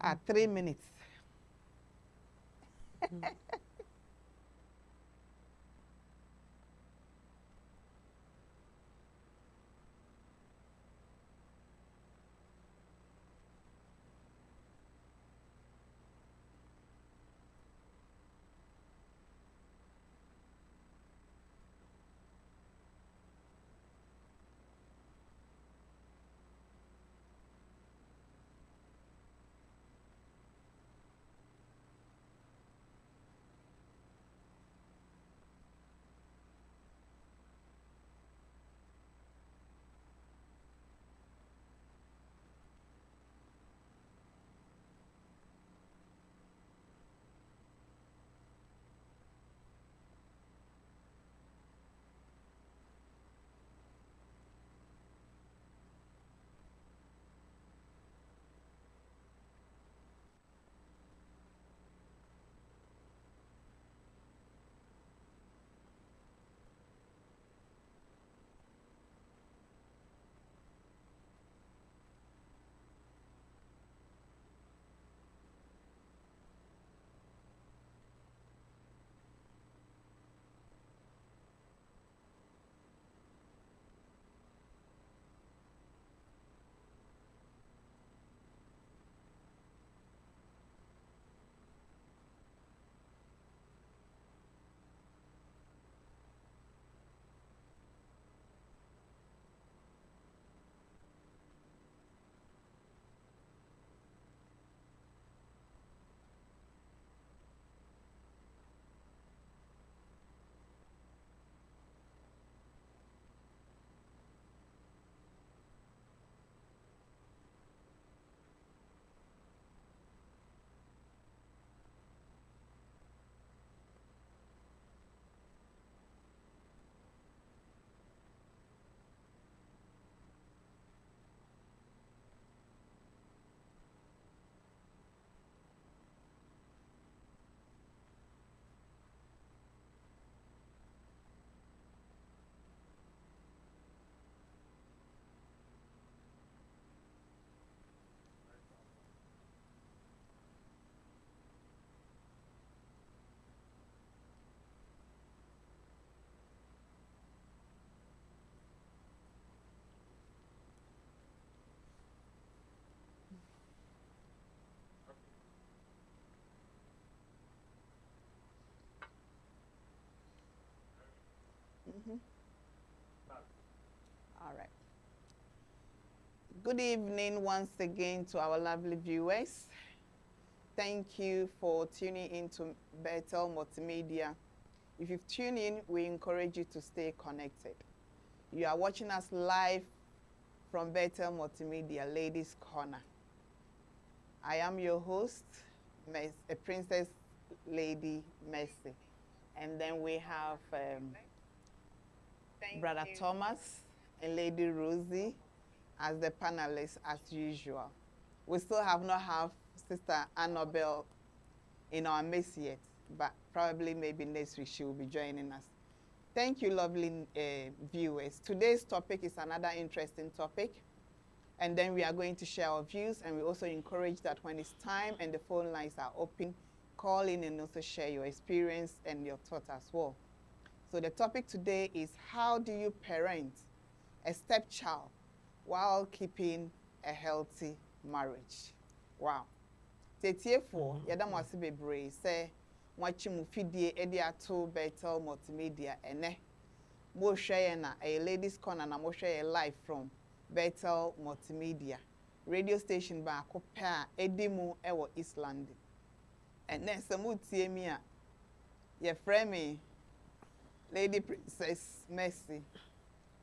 at 3 minutes. All right. Good evening once again to our lovely viewers. Thank you for tuning in to Bethel Multimedia. If you've tuned in, we encourage you to stay connected. You are watching us live from Bethel Multimedia Ladies Corner. I am your host, a Princess Lady Mercy. And then we have Brother Thomas and Lady Rosie as the panelists as usual. We still have not have Sister Annabelle in our midst yet, but probably maybe next week she will be joining us. Thank you, lovely viewers. Today's topic is another interesting topic, and then we are going to share our views, and we also encourage that when it's time and the phone lines are open, call in and also share your experience and your thoughts as well. So the topic today is, how do you parent a stepchild while keeping a healthy marriage? Wow. Tetiefo, yadam wasi bebre say mwachi mufidie edi ato Bethel Multimedia ene. Mo share na a Ladies Corner na mo share live from Bethel Multimedia radio station ba ko pa edimu ewo East London. And then samu tie mi a ye frame Lady Princess Mercy.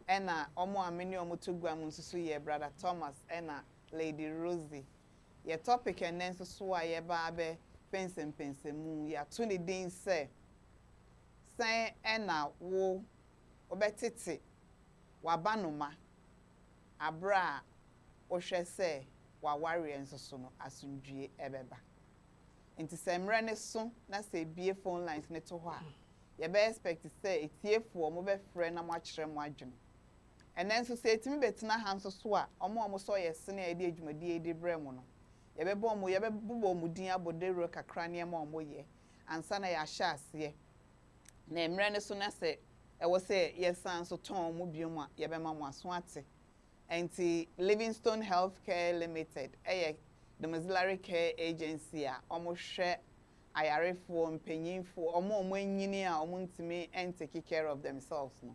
Ena omo ameni omo tugwa mu nsusu ye Brother Thomas ena Lady Rosie. Ye topic and then so ye ba be pensem mu ya to ni din say ena wo obetete wabanoma abra ohwe say wa ware ensoso no asundwie ebeba nti semre ne so na say bie phone lines ne to ho a ye be expect say etiefuo mo be frɛ na mo akere mo adwene. And then so say timi betina hanso so a omo so ye sene e de adwumadi e de brɛ mo no yɛbɛbɔ mo yɛbɛbobɔ mo din abɔdero kakra nneɛma ɔmo yɛ ansa na yɛahyɛ aseɛ na mmerɛ ne so na sɛ ɛwɔ sɛ yɛsan so tɔn mo biom a yɛbɛma mo aso ate nti Livingstone Healthcare Limited ɛyɛ domiciliary care agency a ɔmo hwɛ ayarefoɔ mpanyinfoɔ ɔmo anyini a ɔmo ntumi take care of themselves no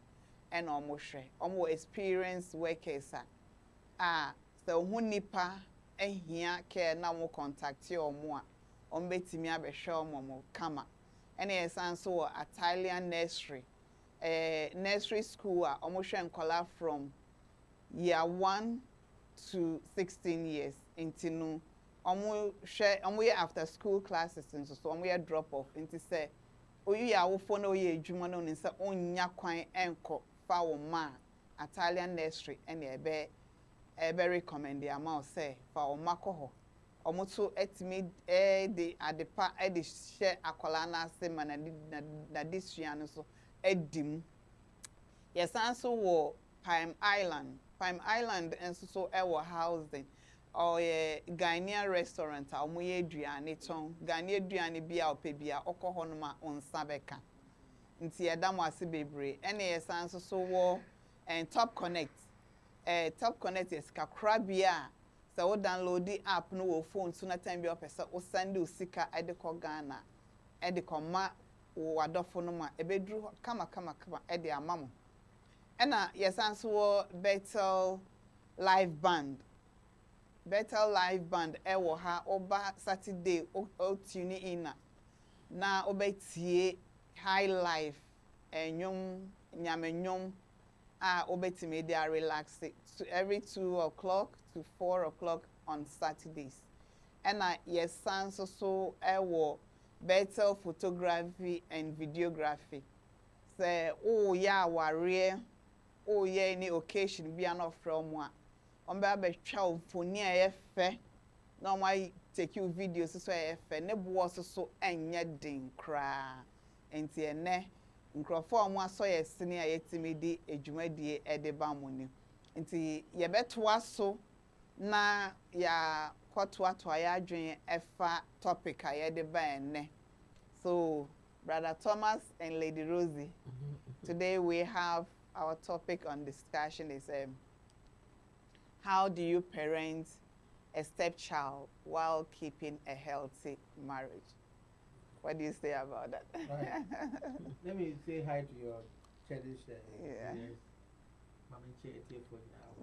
ɛna ɔmo hwɛ ɔmo experienced workers a sɛ ɔho nipa ahia care na ɔmo contact ɔmo a ɔmo betumi abɛhwɛ ɔmo kama ɛna yɛsan so wɔ Italian nursery nursery school a ɔmo hwɛ nkɔla from year 1 to 16 years nti no ɔmo yɛ after school classes nso so ɔmo yɛ drop off nti sɛ oyi yɛ awofo na oyɛ adwuma no ne sɛ onnya kwan ɛnkɔ fa wo ma Italian nursery ɛna ɛbɛ recommend ama sɛ fa wo ma kɔ hɔ ɔmo to etimi de adepa de hyɛ akɔla na ase ma na disua no so edim yɛsan so wɔ Palm Island nso so ɛwɔ housing ɔyɛ Ghanaian restaurant a ɔmo yɛ aduane tɔn Ghanaian aduane bi a ɔpɛ bi a ɔkɔ hɔ no ma ɔnsa bɛka nti yɛda mo ase bebree ɛna yɛsan so wɔ Top Connect yɛ sikakorabea a sɛ wo download the app no wɔ phone so na time bi ɔpɛ sɛ wo send wo sika ɛde kɔ Ghana ɛde kɔ ma wo adɔfo no ma ɛbɛduru kama ɛde ama mo ɛna yɛsan so wɔ Bethel Live Band ɛwɔ ha ɔba Saturday o tune in na ɔbɛtie high life ɛnwom nyamenwom a ɔbɛtumi de relax every 2 o'clock to 4 o'clock on Saturdays ɛna yɛsan so ɛwɔ Bethel photography and videography sɛ woyɛ awareɛ woyɛ any occasion bi na ɔfrɛ ɔmo a ɔmbɛ abɛtwa mfoni a ɛyɛ fɛ na ɔmo take you videos so ɛyɛ fɛ ne boɔ so ɛnyɛ den koraa nti ɛnɛ nkurɔfoɔ a ɔmo asɔ yɛ sene a yɛtumi di adwumadie ɛde ba mo ni nti yɛbɛtoa so na yɛakɔtoatoa yɛ adwene ɛfa topic a yɛde ba ɛnɛ so Brother Thomas and Lady Rosie today we have our topic on discussion is how do you parent a stepchild while keeping a healthy marriage? What do you say about that? Right. Let me say hi to your cherished Mommy for now.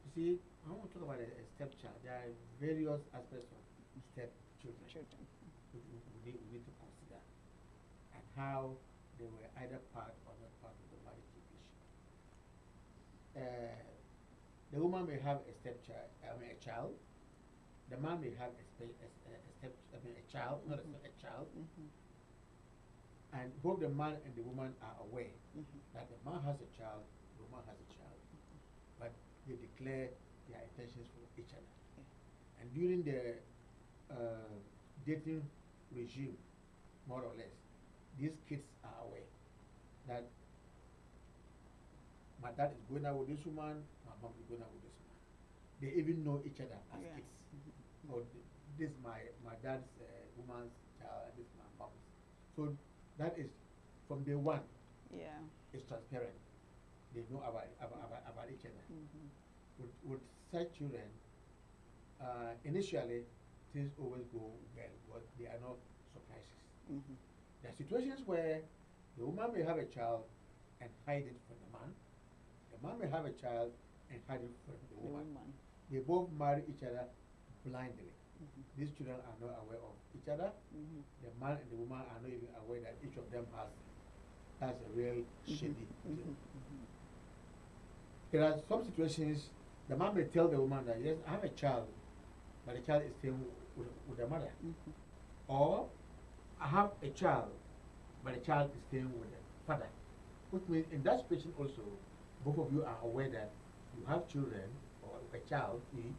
You see, I want to talk about a stepchild. There are various aspects of stepchildren we need to consider and how they were either part or not part of the marriage equation. The woman may have a stepchild, a child. The man may have a child, not a child. And both the man and the woman are aware that the man has a child, the woman has a child. But they declare their intentions for each other. And during the dating regime, more or less, these kids are aware that my dad is going out with this woman, my mom is going out with this woman. They even know each other as kids. Or this is my dad's woman's child, this is my mom's. So that is from day one. Yeah, it's transparent. They know about each other. With such children, initially things always go well, but there are no surprises. There are situations where the woman may have a child and hide it from the man. The man may have a child and hide it from the woman. They both marry each other blindly. These children are not aware of each other. The man and the woman are not even aware that each of them has a real shady deal. There are some situations the man may tell the woman that, yes, I have a child, but the child is staying with the mother. Or I have a child, but the child is staying with the father. Which means in that situation also, both of you are aware that you have children or a child each,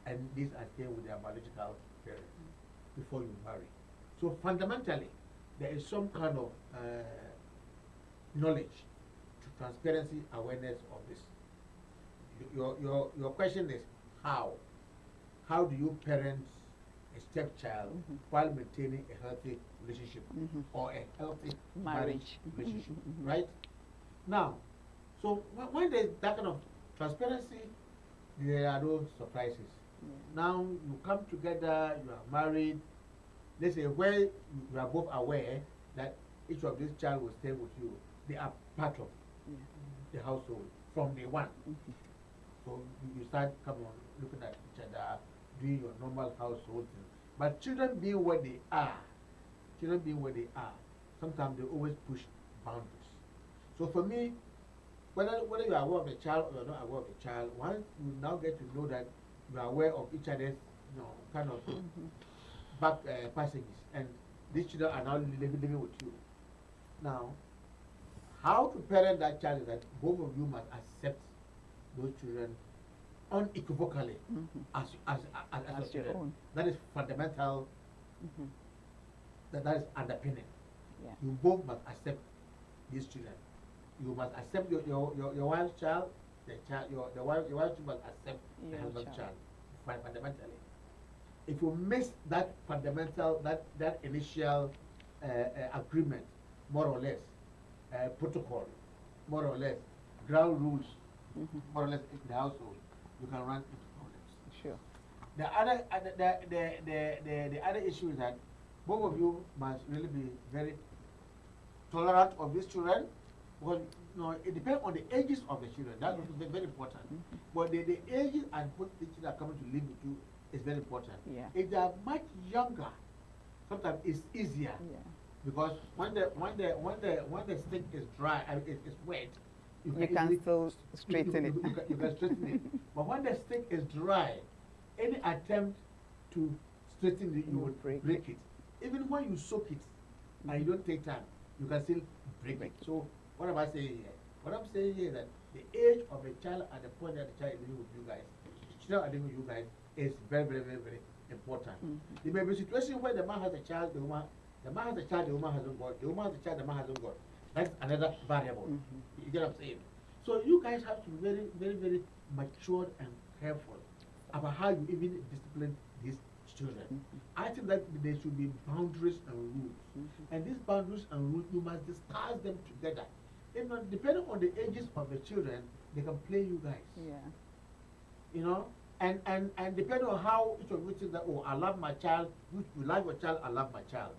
and these are staying with their biological parents before you marry. So fundamentally, there is some kind of knowledge, to transparency, awareness of this. Your question is how how do you parent a stepchild while maintaining a healthy relationship or a healthy marriage relationship, right? Now, so when there's that kind of transparency, there are no surprises. Now you come together, you are married. Let's say where you are both aware that each of these child will stay with you. They are part of the household from day one. So you start looking at each other, doing your normal household thing. But children being where they are, sometimes they always push boundaries. So for me, whether you are aware of the child or you're not aware of the child, once you now get to know that you are aware of each other's, kind of back passages, and these children are now living with you. Now, how to parent that child is that both of you must accept those children unequivocally as your children. That is fundamental. That is underpinning. Yeah. You both must accept these children. You must accept your wife's child. Your wife's child must accept the husband's child. Fundamentally, if you miss that fundamental, that initial agreement, more or less, protocol, more or less, ground rules, more or less in the household, you can run into problems. Sure. The other issue is that both of you must really be very tolerant of these children. Because it depends on the ages of the children. That's very important. But the ages and what the children are coming to live with you is very important. Yeah. If they are much younger, sometimes it's easier. Yeah. Because when the stick is dry and it's wet, You can still straighten it. You can straighten it. But when the stick is dry, any attempt to straighten it, you will break it. Even when you soak it and you don't take time, you can still break it. So what am I saying here? What I'm saying here is that the age of a child at the point that the child is living with you guys, children are living with you guys, is very, very, very, very important. There may be a situation where the man has a child, the man has a child, the woman hasn't got, the woman has a child, the man hasn't got. That's another variable. You get what I'm saying? So you guys have to be very, very, very matured and careful about how you even discipline these children. I think that there should be boundaries and rules. And these boundaries and rules, you must discuss them together. Depending on the ages of the children, they can play you guys. Yeah. And depending on how each of you think that, oh, I love my child, you love your child, I love my child.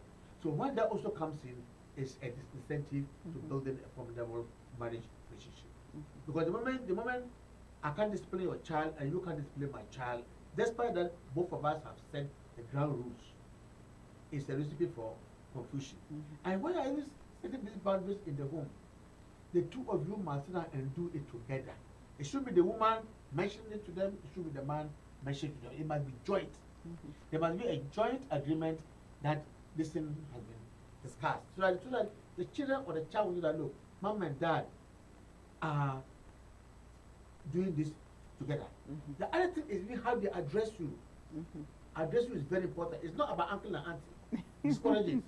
So when that also comes in, it's a disincentive to building a formidable marriage relationship. Because the moment I can't discipline your child and you can't discipline my child, despite that both of us have set the ground rules, it's a recipe for confusion. And when I use setting these boundaries in the home, the two of you must sit down and do it together. It should be the woman mentioning it to them, it should be the man mentioning it to them. It must be joint. There must be a joint agreement that this thing has been discussed. So that the children or the child will know that, look, mom and dad are doing this together. The other thing is how they address you. Address you is very important. It's not about uncle and auntie. Discourage it.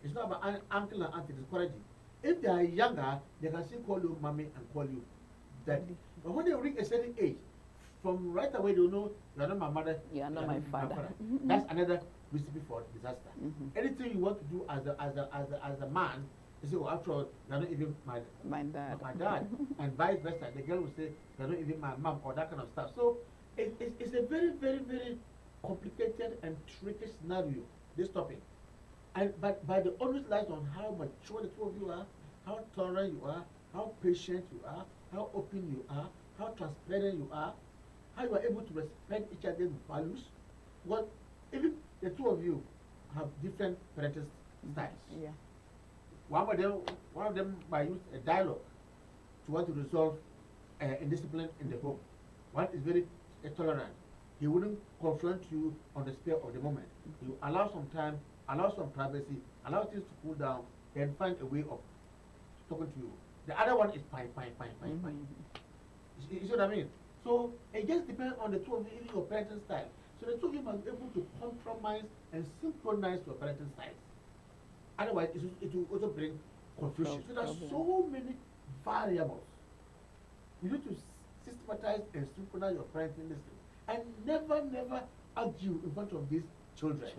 It's not about uncle and auntie. Discourage it. If they are younger, they can still call you mommy and call you daddy. But when they reach a certain age, from right away they will know you are not my mother. You are not my father. That's another recipe for disaster. Anything you want to do as a man, you say, well, after all, you are not even my dad. And vice versa. The girl will say, you are not even my mom, or that kind of stuff. So it's a very, very, very complicated and tricky scenario, this topic. But the onus lies on how mature the two of you are, how tolerant you are, how patient you are, how open you are, how transparent you are, how you are able to respect each other's values. Well, even the two of you have different parental styles. Yeah. One of them might use a dialogue to want to resolve indiscipline in the home. One is very tolerant. He wouldn't confront you on the spur of the moment. He will allow some time, allow some privacy, allow things to cool down, then find a way of talking to you. The other one is fine. You see what I mean? So it just depends on the two of you, your parenting style. So the two of you must be able to compromise and synchronize your parenting styles. Otherwise, it will also bring confusion. So there are so many variables. You need to systematize and synchronize your parenting system. and never argue in front of these children.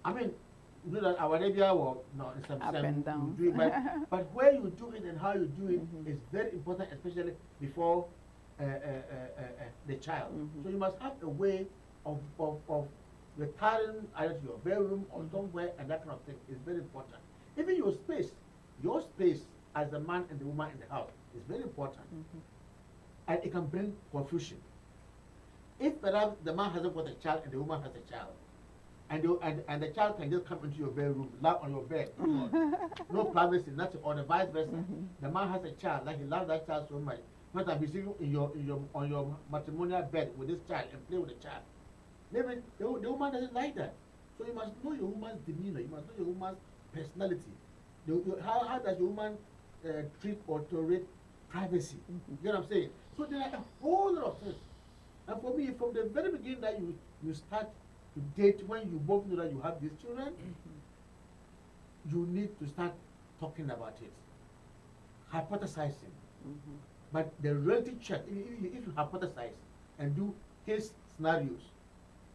I mean, you know that our Arabia will no, in some Up sense and down. you do it, but where you do it and how you do it is very important, especially before the child. So you must have a way of retiring either to your bedroom or somewhere, and that kind of thing is very important. Even your space as the man and the woman in the house is very important, and it can bring confusion. If perhaps the man hasn't got a child and the woman has a child, and the child can just come into your bedroom, lie on your bed, no privacy, nothing, or the vice versa. The man has a child, like he loves that child so much, not that be sitting on your matrimonial bed with this child and play with the child. Maybe the woman doesn't like that. So you must know your woman's demeanor, you must know your woman's personality. How does your woman treat or tolerate privacy? You know what I'm saying? So there are a whole lot of things. And for me, from the very beginning that you start to date, when you both know that you have these children, you need to start talking about it, hypothesizing. But the reality check, if you hypothesize and do case scenarios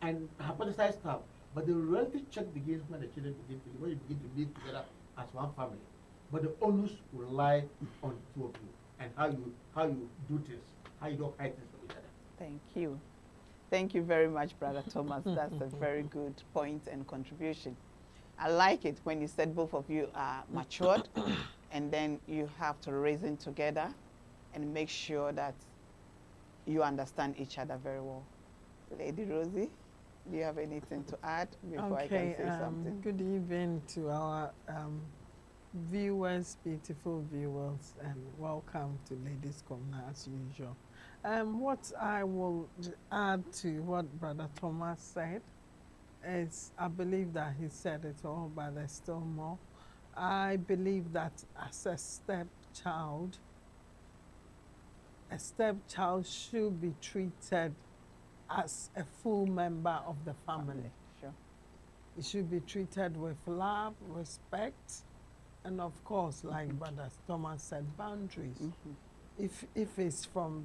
and hypothesize stuff, but the reality check begins when the children when you begin to live together as one family. But the onus will lie on two of you and how you do things, how you don't hide things from each other. Thank you. Thank you very much, Brother Thomas. That's a very good point and contribution. I like it when you said both of you are matured and then you have to reason together and make sure that you understand each other very well. Lady Rosie, do you have anything to add before I can say something? Good evening to our viewers, beautiful viewers, and welcome to Ladies Corner as usual. What I will add to what Brother Thomas said is, I believe that he said it all, but there's still more. I believe that as a stepchild should be treated as a full member of the family. Sure. It should be treated with love, respect, and of course, like Brother Thomas said, boundaries. If it's from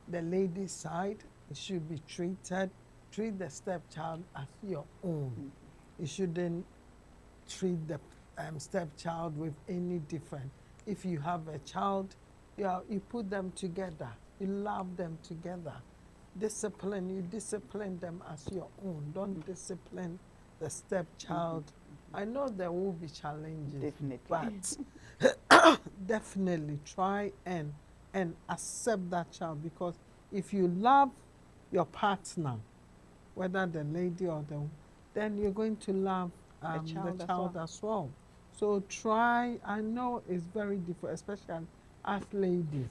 the lady's side, it should be treat the stepchild as your own. You shouldn't treat the stepchild with any different. If you have a child, you put them together, you love them together. You discipline them as your own. Don't discipline the stepchild. I know there will be challenges, Definitely. but definitely try and accept that child, because if you love your partner, whether the lady or then you're going to love the child as well. So try, I know it's very difficult, especially as ladies.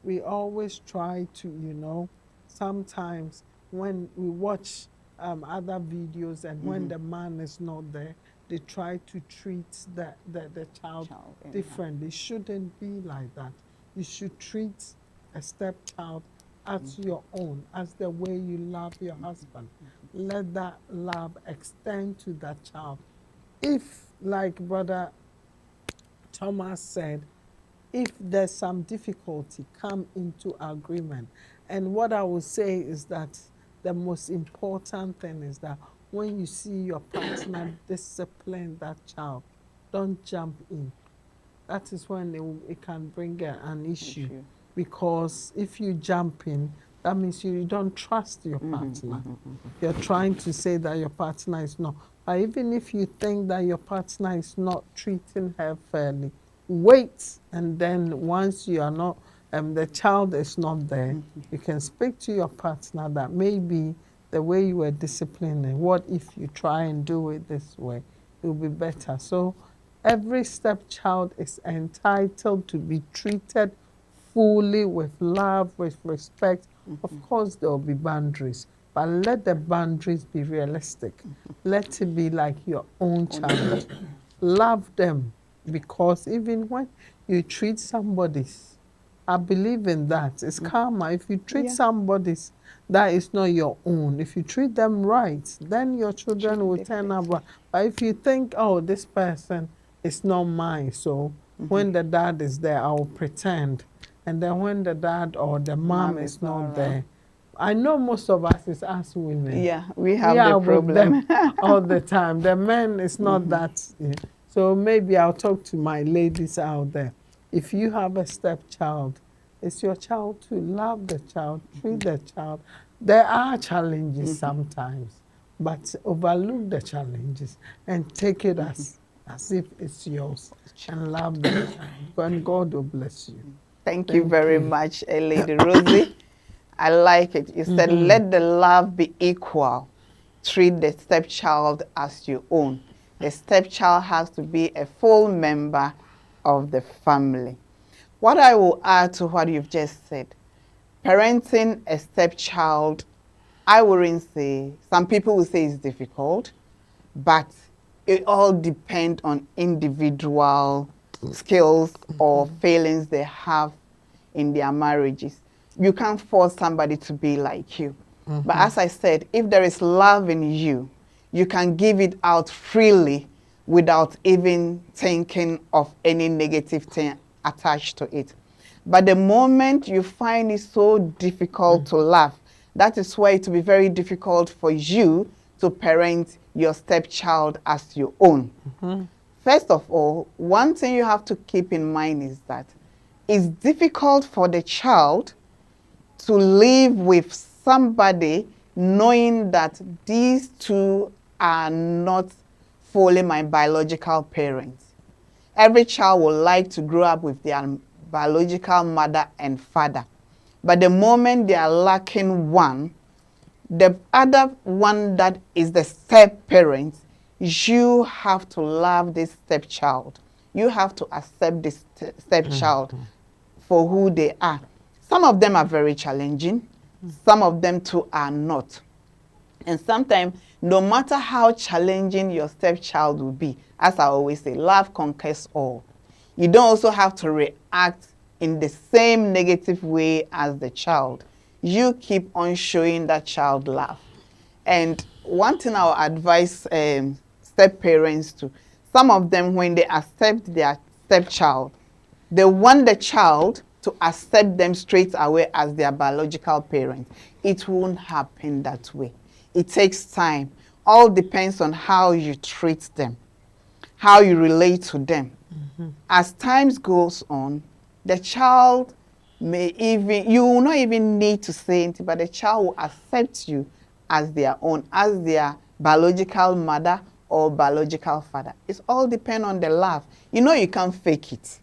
We always try to, sometimes when we watch other videos and when the man is not there, they try to treat the child differently. It shouldn't be like that. You should treat a stepchild as your own, as the way you love your husband. Let that love extend to that child. If, like Brother Thomas said, if there's some difficulty, come into agreement. And what I would say is that the most important thing is that when you see your partner discipline that child, don't jump in. That is when it can bring an issue. Because if you jump in, that means you don't trust your partner. You're trying to say that your partner is not. But even if you think that your partner is not treating her fairly, wait, and then once you are not, the child is not there, you can speak to your partner that maybe the way you were disciplining, what if you try and do it this way? It will be better. So every stepchild is entitled to be treated fully with love, with respect. Of course, there will be boundaries, but let the boundaries be realistic. Let it be like your own child. Love them, because even when you treat somebody's, I believe in that. It's karma. If you treat somebody's that is not your own, if you treat them right, then your children will turn up right. But if you think, oh, this person is not mine, so when the dad is there, I will pretend. And then when the dad or the mom is not there, I know most of us is us women. Yeah, we have the with problem. them all the time. The men is not that. Yeah. So maybe I'll talk to my ladies out there. If you have a stepchild, it's your child to love the child, treat the child. There are challenges sometimes, but overlook the challenges and take it as if it's yours and love the child. And God will bless you. Thank you very much, Lady Rosie. I like it. You said, let the love be equal. Treat the stepchild as your own. The stepchild has to be a full member of the family. What I will add to what you've just said, parenting a stepchild, I wouldn't say, some people will say it's difficult, but it all depends on individual skills or failings they have in their marriages. You can't force somebody to be like you. But as I said, if there is love in you, you can give it out freely without even thinking of any negative thing attached to it. But the moment you find it so difficult to love, that is why it will be very difficult for you to parent your stepchild as your own. First of all, one thing you have to keep in mind is that it's difficult for the child to live with somebody knowing that these two are not fully my biological parents. Every child would like to grow up with their biological mother and father. But the moment they are lacking one, the other one that is the step parent, you have to love this stepchild. You have to accept this stepchild for who they are. Some of them are very challenging. Some of them too are not. And sometimes, no matter how challenging your stepchild will be, as I always say, love conquers all. You don't also have to react in the same negative way as the child. You keep on showing that child love. And one thing I'll advise step parents to, some of them, when they accept their stepchild, they want the child to accept them straight away as their biological parent. It won't happen that way. It takes time. All depends on how you treat them, how you relate to them. As time goes on, the child may even, you will not even need to say anything, but the child will accept you as their own, as their biological mother or biological father. It's all depend on the love. You know you can't fake it.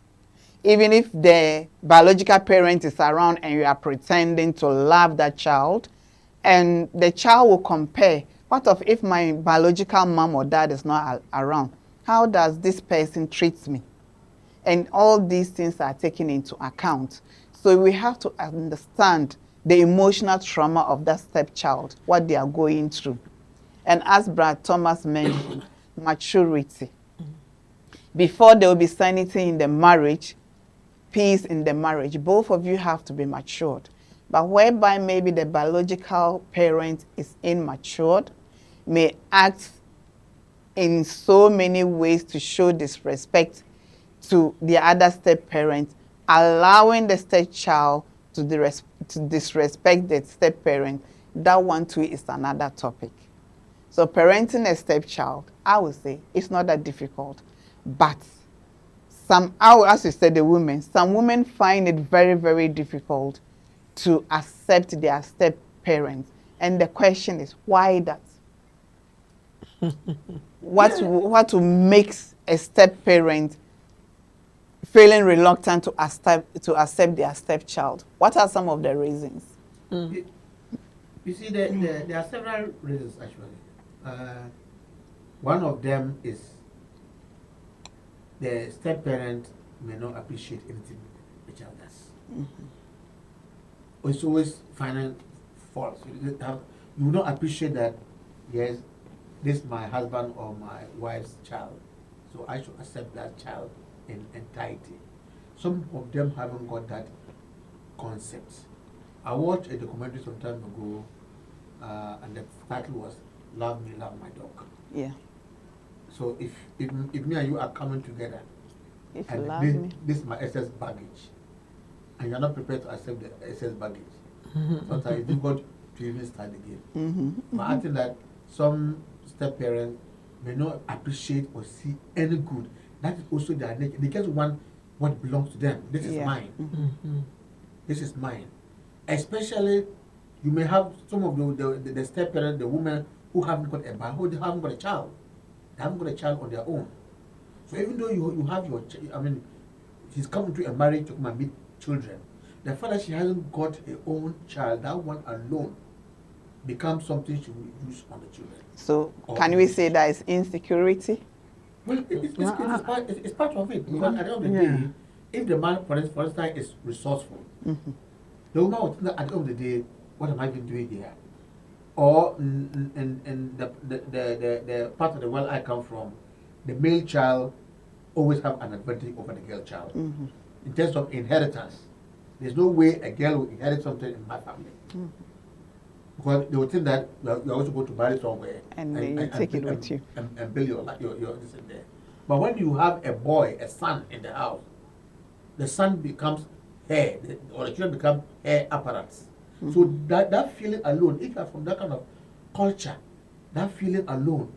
Even if the biological parent is around and you are pretending to love that child, and the child will compare, what if my biological mom or dad is not around? How does this person treat me? And all these things are taken into account. So we have to understand the emotional trauma of that stepchild, what they are going through. And as Brad Thomas mentioned, maturity. Before there will be sanity in the marriage, peace in the marriage, both of you have to be matured. But whereby maybe the biological parent is immature, may act in so many ways to show disrespect to the other step-parent, allowing the stepchild to disrespect the step-parent, that one too is another topic. So parenting a stepchild, I would say, it's not that difficult. But as you said, the women, some women find it very, very difficult to accept their step-parents. And the question is, why that? What makes a step-parent feeling reluctant to accept their stepchild? What are some of the reasons? You see, there are several reasons actually. One of them is the step-parent may not appreciate anything the child does. It's always finding faults. You will not appreciate that, yes, this is my husband or my wife's child, so I should accept that child in entirety. Some of them haven't got that concept. I watched a documentary some time ago, and the title was "Love Me, Love My Dog." Yeah. So if me and you are coming together, If you and love me. this is my excess baggage, and you're not prepared to accept the excess baggage, sometimes it's difficult to even start the game. Mm-hmm. But I think that some step parents may not appreciate or see any good. That is also their nature. They just want what belongs to them. This is Yeah. mine. Mhm. This is mine. Especially, you may have some of the step parents, the women who haven't got a man, who haven't got a child. They haven't got a child on their own. So even though you have your, I mean, she's come into a marriage to come and meet children. The fact that she hasn't got her own child, that one alone becomes something she will use on the children. So Or can we say that is insecurity? Well, it's part of it. Because at the end of the Yeah. day, if the man, for instance, is resourceful, Mm-hmm. the woman will think that at the end of the day, what am I even doing here? Or in the part of the world I come from, the male child always have an advantage over the girl child. Mm-hmm. In terms of inheritance. There's no way a girl will inherit something in my family. Mm-hmm. Because they will think that you're also going to marry somewhere. And then you take it with you. And build your this in there. But when you have a boy, a son in the house, the son becomes hair, or the children become hair apparatus. So that feeling alone, if you're from that kind of culture, that feeling alone,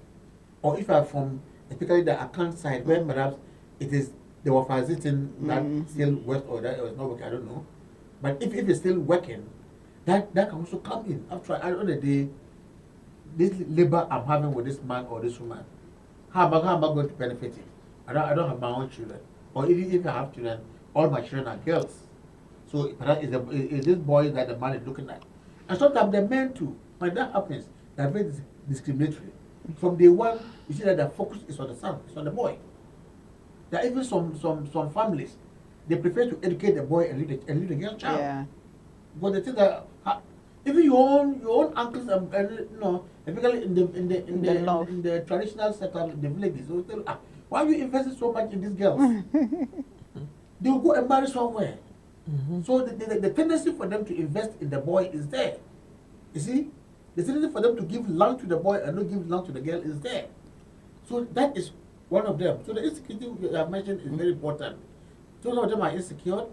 or if you're from especially the account side where perhaps it is they were visiting that still work or that it was not working, I don't know. But if it's still working, that can also come in. After at the end of the day, this labor I'm having with this man or this woman, how am I going to benefit it? I don't have my own children. Or even if I have children, all my children are girls. So perhaps is this boy that the man is looking at. And sometimes the men too, when that happens, they're very discriminatory. From day one, you see that the focus is on the son, it's on the boy. There are even some families, they prefer to educate the boy and leave the girl child. Yeah. But they think that even your own uncles and you know, especially in the traditional setup in the villages, they will tell, why are you investing so much in these girls? They will go and marry somewhere. So the tendency for them to invest in the boy is there. You see? The tendency for them to give land to the boy and not give land to the girl is there. So that is one of them. So the insecurity you have mentioned is very important. Some of them are insecure.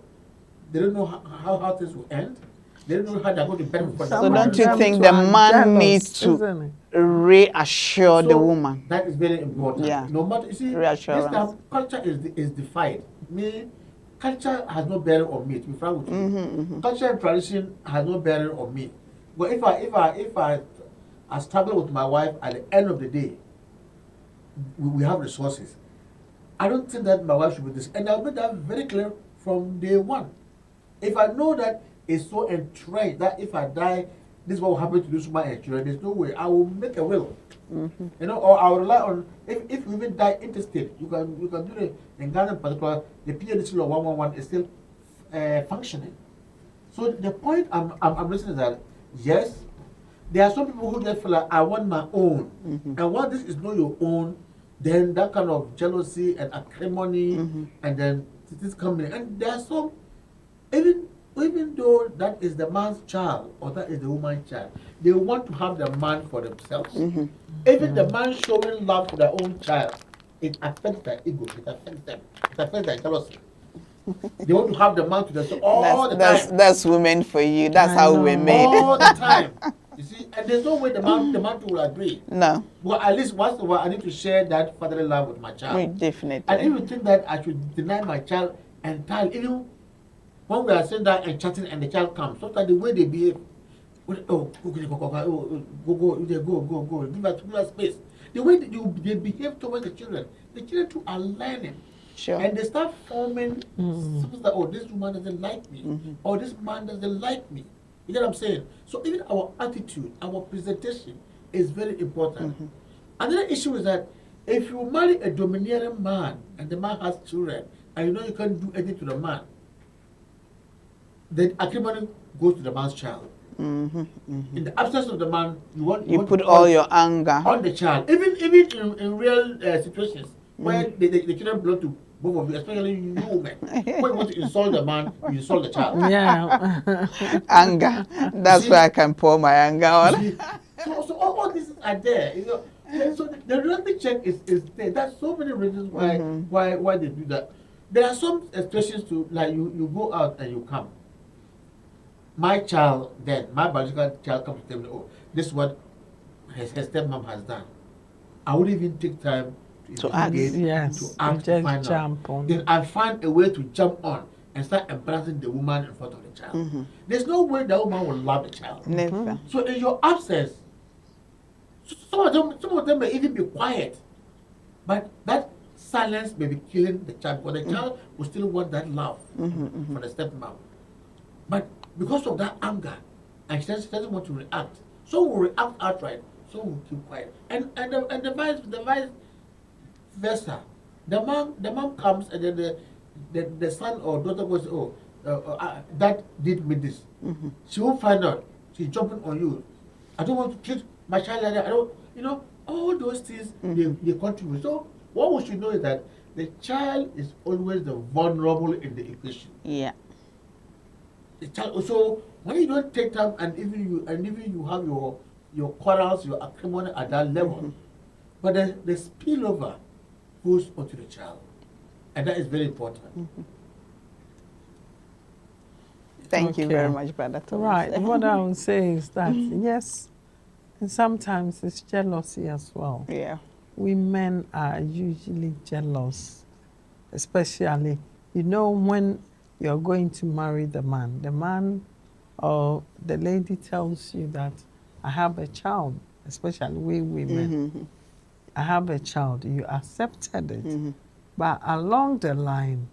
They don't know how things will end. They don't know how they're going to benefit from So that. don't you think the man needs to reassure the woman? That is very important. Yeah. No matter, you see, this Reassurance. time culture is defied. Culture has no bearing on me, to be frank with you. Culture and tradition has no bearing on me. But if I struggle with my wife at the end of the day, we have resources. I don't think that my wife should be this. And I'll make that very clear from day one. If I know that it's so entrenched that if I die, this is what will happen to this woman and children, there's no way. I will make a will. You know, or I will rely on, if you even die interstate, you can do it in Ghana in particular, the PNC law 111 is still functioning. So the point I'm listening is that, yes, there are some people who just feel like, I want my own. And once this is not your own, then that kind of jealousy and acrimony, and then this coming. And there are some, even though that is the man's child or that is the woman's child, they want to have the man for themselves. Even the man showing love to their own child, it affects their ego, it affects them, it affects their jealousy. They want to have the man to themselves all the time. That's women for you. That's how we're made. All the time. You see, and there's no way the man will agree. No. Well, at least once in a while, I need to share that fatherly love with my child. Definitely. And if you think that I should deny my child entirely, even when we are saying that and chatting and the child comes, sometimes the way they behave, go, give us space. The way they behave towards the children too are learning. Sure. And they start forming something like, oh, this woman doesn't like me, or this man doesn't like me. You know what I'm saying? So even our attitude, our presentation is very important. Another issue is that if you marry a domineering man and the man has children, and you know you can't do anything to the man, then acrimony goes to the man's child. In the absence of the man, you want put all your anger on the child. Even in real situations where the children belong to both of you, especially you women. When you want to insult the man, you insult the child. Yeah. Anger. That's where I can pour my anger on. So all these are there. You know, so the reality check is there. There's so many reasons why they do that. There are some expressions to, like you go out and you come. my child, then my biological child comes to tell me, oh, this is what her stepmom has done. I wouldn't even take time To investigate, Yes, to you ask, to just find out. jump on. Then I find a way to jump on and start embarrassing the woman in front of the child. There's no way the woman will love the child. Never. So in your absence, some of them may even be quiet, but that silence may be killing the child, because the child will still want that love from the stepmom. But because of that anger, and she doesn't want to react, so will react outright, so will keep quiet. And the vice versa. The mom comes, and then the son or daughter goes, oh, dad did me this. She won't find out. She's jumping on you. I don't want to treat my child like that. I don't, all those things they contribute. So what we should know is that the child is always the vulnerable in the equation. Yeah. The child. So when you don't take time, and even you have your quarrels, your acrimony at that level, but the spillover goes onto the child, and that is very important. Thank you Okay. very much, Brother Thomas. Right. What I would say is that, yes, and sometimes it's jealousy as well. Yeah. Women are usually jealous, especially, when you're going to marry the man or the lady tells you that I have a child, especially we women, I have a child, you accepted it. But along the line,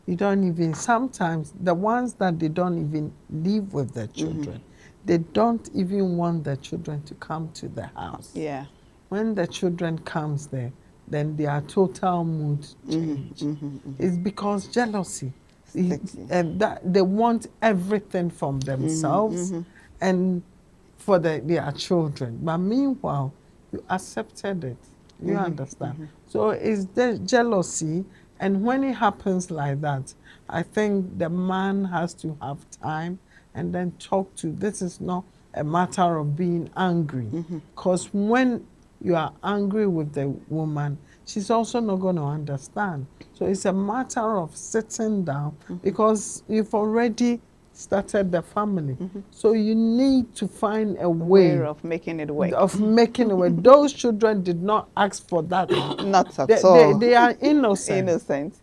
you don't even, sometimes the ones that they don't even live with their children, they don't even want their children to come to the house. Yeah. When the children comes there, then their total mood change. It's because jealousy. And that they want everything from themselves and for their children. But meanwhile, you accepted it. You understand? So it's the jealousy. And when it happens like that, I think the man has to have time and then talk to, this is not a matter of being angry. Because when you are angry with the woman, she's also not going to understand. So it's a matter of sitting down because you've already started the family. So you need to find a way of making it work. Those children did not ask for that. Not at all. They are innocent. Innocent.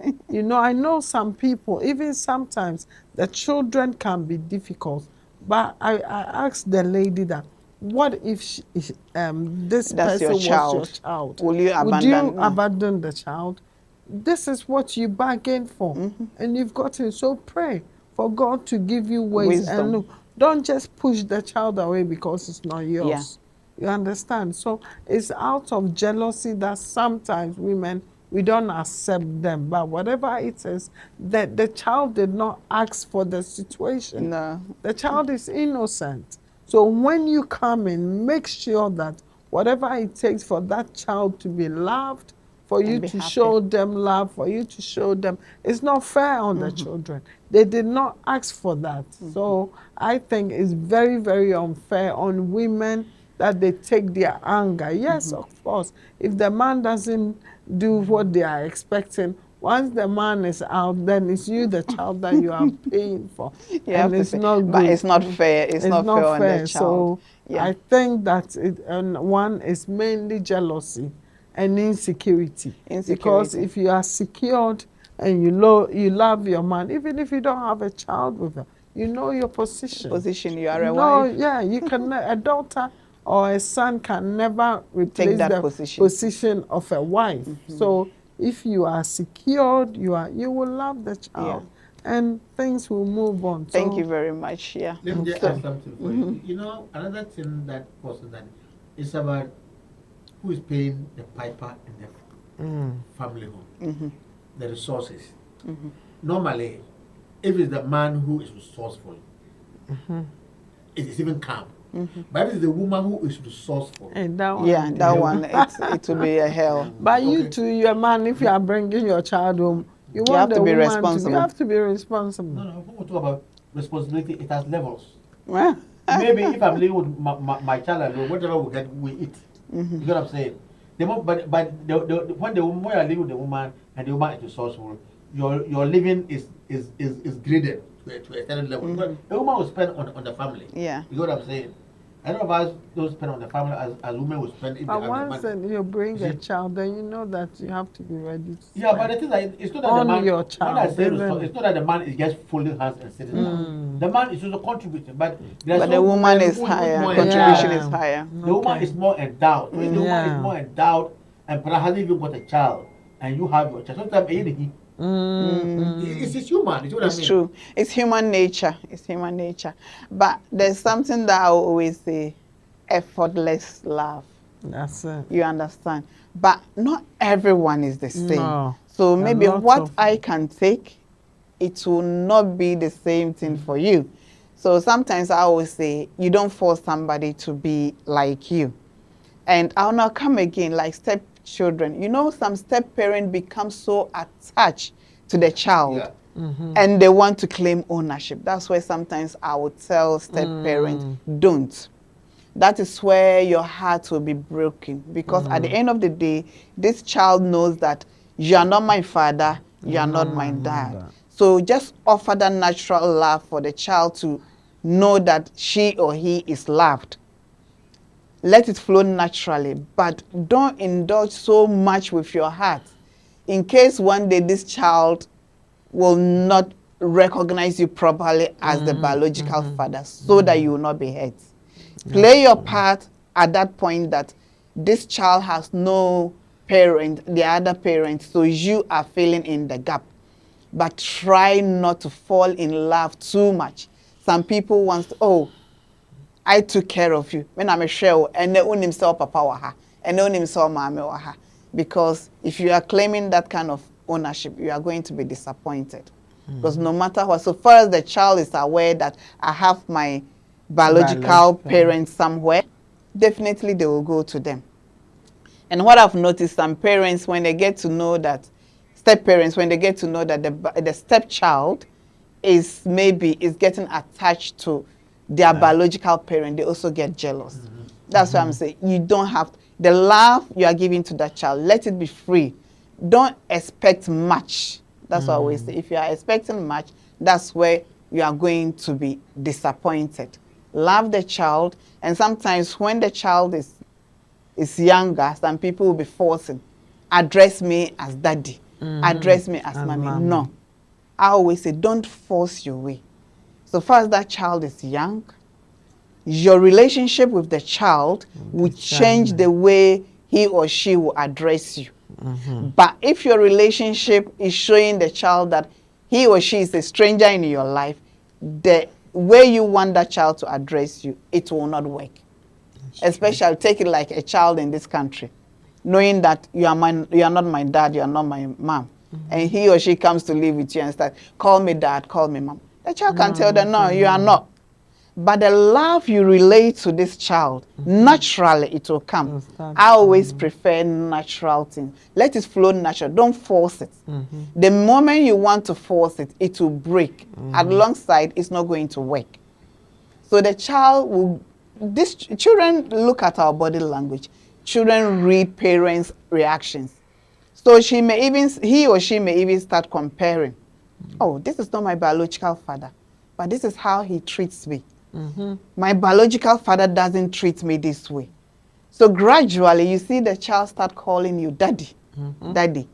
I know some people, even sometimes the children can be difficult. But I asked the lady that, what if this That's person your child. was your child? Will you Would abandon? you abandon the child? This is what you bargained for, and you've gotten. So pray for God to give you ways. Wisdom. And look, don't just push the child away because it's not yours. You understand? So it's out of jealousy that sometimes women, we don't accept them. But whatever it is, that the child did not ask for the situation. No. The child is innocent. So when you come in, make sure that whatever it takes for that child to be loved, for you to show them love, for you to show them, it's not fair on the children. They did not ask for that. So I think it's very, very unfair on women that they take their anger. Yes, of course, if the man doesn't do what they are expecting, once the man is out, then it's you, the child, that you are paying for. And it's not good. But it's not fair. It's not fair on the child. So I think that one is mainly jealousy and insecurity. Because if you are secured and you love your man, even if you don't have a child with her, you know your position. You are a wife. Yeah, you can. A daughter or a son can never replace that the position of a wife. So if you are secured, you will love the child, and things will move on. Thank you very much. Yeah. Let me just add something for you. Another thing that causes that is about who is paying the piper in the family home, the resources. Normally, if it's the man who is resourceful, it is even calm. But if it's the woman who is resourceful, and that one, that one, it will be a hell. But you too, your man, if you are bringing your child home, you want have to be woman responsible. You have to be responsible. No, when we talk about responsibility, it has levels. Maybe if I'm living with my child alone, whatever we get, we eat. You get what I'm saying? But when the woman you are living with the woman and the woman is resourceful, your living is graded. to a certain level. But the woman will spend on the family. Yeah. You know what I'm saying? I don't know if us don't spend on the family as women will spend if they But have once the money. you bring a See? child, then you know that you have to be ready to Yeah, but spend. the thing is, that it's not that On the man. your When I child, say isn't it's not that the man is just folding hands and sitting down. The man is also contributing, but there's But some the woman women is who's higher, more contribution endowed. is higher. The woman Okay. is more endowed. So if the woman Yeah. is more endowed and perhaps hasn't even got a child, and you have your child, sometimes it's human. You know what I It's mean? true. It's human nature. It's human nature. But there's something that I always say, effortless love. That's it. You understand? But not everyone is the same. No. So A maybe lot what of- I can take, it will not be the same thing for you. So sometimes I always say, you don't force somebody to be like you. And I'll now come again, like stepchildren. You know, some step parents become so attached to the child. Yeah. And they want to claim ownership. That's where sometimes I would tell step parents, don't. That is where your heart will be broken. Because at the end of the day, this child knows that you are not my father, you are not my dad. So just offer that natural love for the child to know that she or he is loved. Let it flow naturally, but don't indulge so much with your heart. In case one day this child will not recognize you properly as the biological father, so that you will not be hurt. Play your part at that point that this child has no parent, the other parent, so you are filling in the gap. But try not to fall in love too much. Some people want to, oh, I took care of you. When I'm a shell, and they own himself papa waha, and they own himself mama waha. Because if you are claiming that kind of ownership, you are going to be disappointed. Because no matter what, so far as the child is aware that I have my biological parents somewhere, definitely they will go to them. And what I've noticed, some parents, when they get to know that, step parents, when they get to know that the stepchild is getting attached to their biological parent, they also get jealous. That's why I'm saying you don't have the love you are giving to that child. Let it be free. Don't expect much. That's what I always say. If you are expecting much, that's where you are going to be disappointed. Love the child, and sometimes when the child is younger, some people will be forcing, address me as daddy, address me as mommy. No. I always say, don't force your way. So far as that child is young, your relationship with the child will change the way he or she will address you. But if your relationship is showing the child that he or she is a stranger in your life, the way you want that child to address you, it will not work. Especially take it like a child in this country, knowing that you are not my dad, you are not my mom. And he or she comes to live with you and start, call me dad, call me mom. The child can tell them, no, you are not. But the love you relate to this child, naturally it will come. I always prefer natural things. Let it flow natural. Don't force it. The moment you want to force it, it will break. Alongside, it's not going to work. So the child will, children look at our body language. Children read parents' reactions. So he or she may even start comparing. Oh, this is not my biological father, but this is how he treats me. My biological father doesn't treat me this way. So gradually, you see the child start calling you daddy, daddy.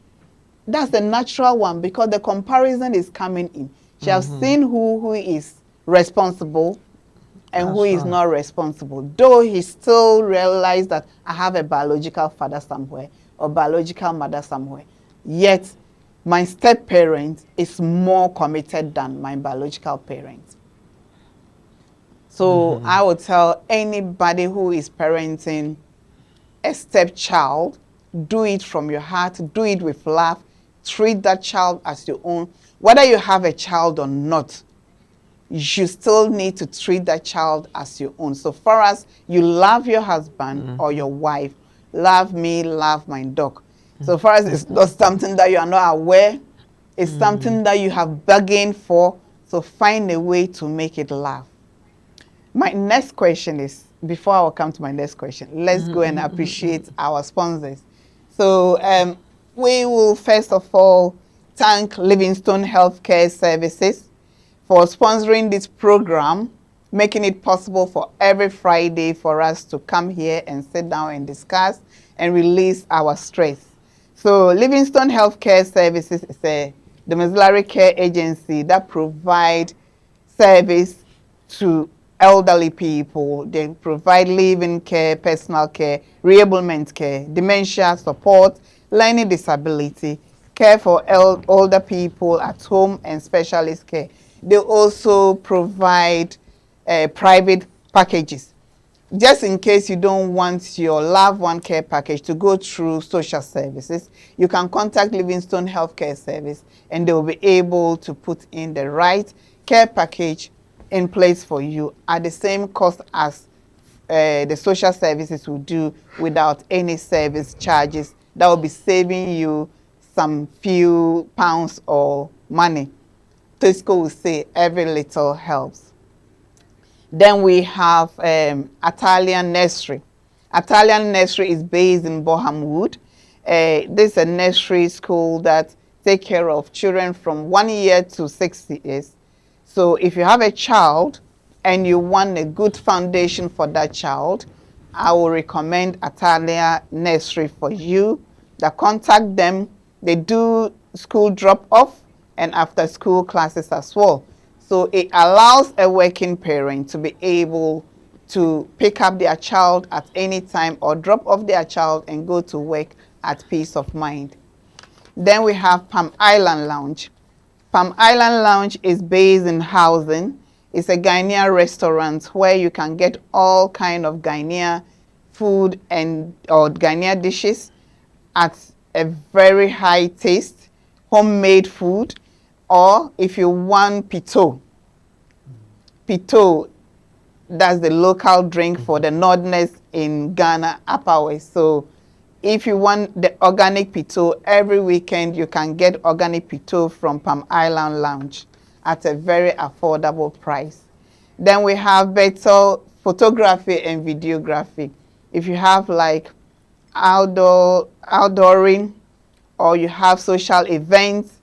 That's the natural one because the comparison is coming in. She has seen who is responsible and who is not responsible. Though he still realized that I have a biological father somewhere or biological mother somewhere. Yet, my step-parent is more committed than my biological parent. So I would tell anybody who is parenting a stepchild, do it from your heart, do it with love, treat that child as your own. Whether you have a child or not, you still need to treat that child as your own. So far as you love your husband or your wife, love me, love my dog. So far as it's not something that you are not aware, it's something that you have bargained for, so find a way to make it love. My next question is, before I will come to my next question, let's go and appreciate our sponsors. So we will first of all thank Livingstone Healthcare Services for sponsoring this program, making it possible for every Friday for us to come here and sit down and discuss and release our stress. So Livingstone Healthcare Services is a domiciliary care agency that provides service to elderly people. They provide living care, personal care, reablement care, dementia support, learning disability, care for older people at home, and specialist care. They also provide private packages. Just in case you don't want your loved one care package to go through social services, you can contact Livingstone Healthcare Service and they will be able to put in the right care package in place for you at the same cost as the social services will do without any service charges. That will be saving you some few pounds or money. Tesco will say every little helps. Then we have Italian Nursery. Italian Nursery is based in Boham Wood. This is a nursery school that takes care of children from 1 year to 6 years. So if you have a child and you want a good foundation for that child, I will recommend Italian Nursery for you. Contact them. They do school drop-off and after-school classes as well. So it allows a working parent to be able to pick up their child at any time or drop off their child and go to work at peace of mind. Then we have Palm Island Lounge. Palm Island Lounge is based in Housing. It's a Ghanaian restaurant where you can get all kind of Ghanaian food or Ghanaian dishes at a very high taste, homemade food. Or if you want pito, that's the local drink for the Northerners in Ghana, Upper West. So if you want the organic pito, every weekend you can get organic pito from Palm Island Lounge at a very affordable price. Then we have Bethel Photography and Videography. If you have like outdooring or you have social events,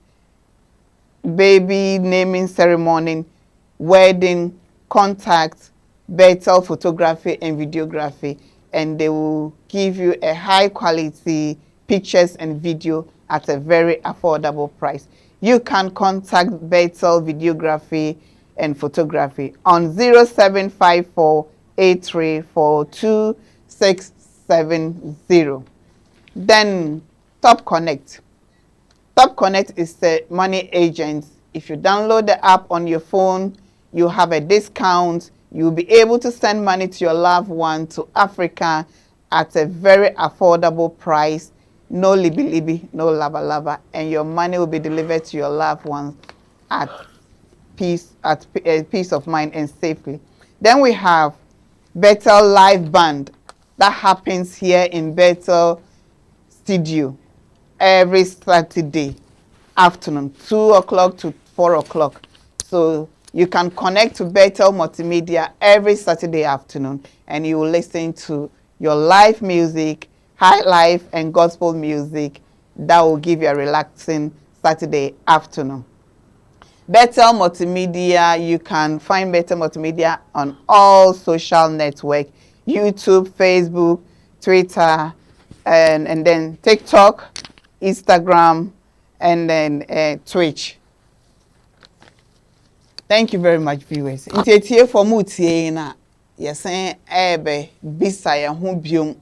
baby naming ceremony, wedding, contact Bethel Photography and Videography, and they will give you a high quality pictures and video at a very affordable price. You can contact Bethel Videography and Photography on 0754 8342 670. Then Top Connect. Top Connect is the money agent. If you download the app on your phone, you have a discount. You'll be able to send money to your loved one to Africa at a very affordable price. No libi, no laba, and your money will be delivered to your loved ones at peace of mind and safely. Then we have Bethel Live Band. That happens here in Bethel Studio every Saturday afternoon, 2 o'clock to 4 o'clock. So you can connect to Bethel Multimedia every Saturday afternoon and you will listen to your live music, high life and gospel music that will give you a relaxing Saturday afternoon. Bethel Multimedia, you can find Bethel Multimedia on all social networks, YouTube, Facebook, Twitter, and then TikTok, Instagram, and then Twitch. Thank you very much, viewers. Ntie for mutie na yesen ebe bisa ya ho biom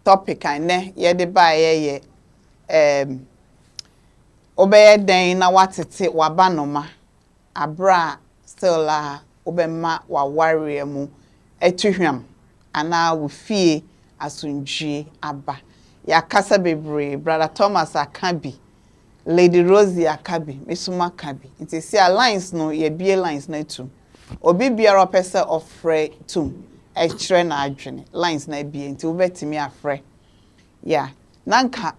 topic ane ye de ba ye obeye den na watete wabanoma abra still obema wa warrior mu etuhwam ana wo fie asundwie aba ya kasa bebre brother Thomas Akabi, Lady Rosie Akabi, Misuma Akabi. It is here lines no ye be lines na tu. Obi biara pese ofre tum. E kire na adwene. Lines na be nti obetimi afre. Yeah. Nanka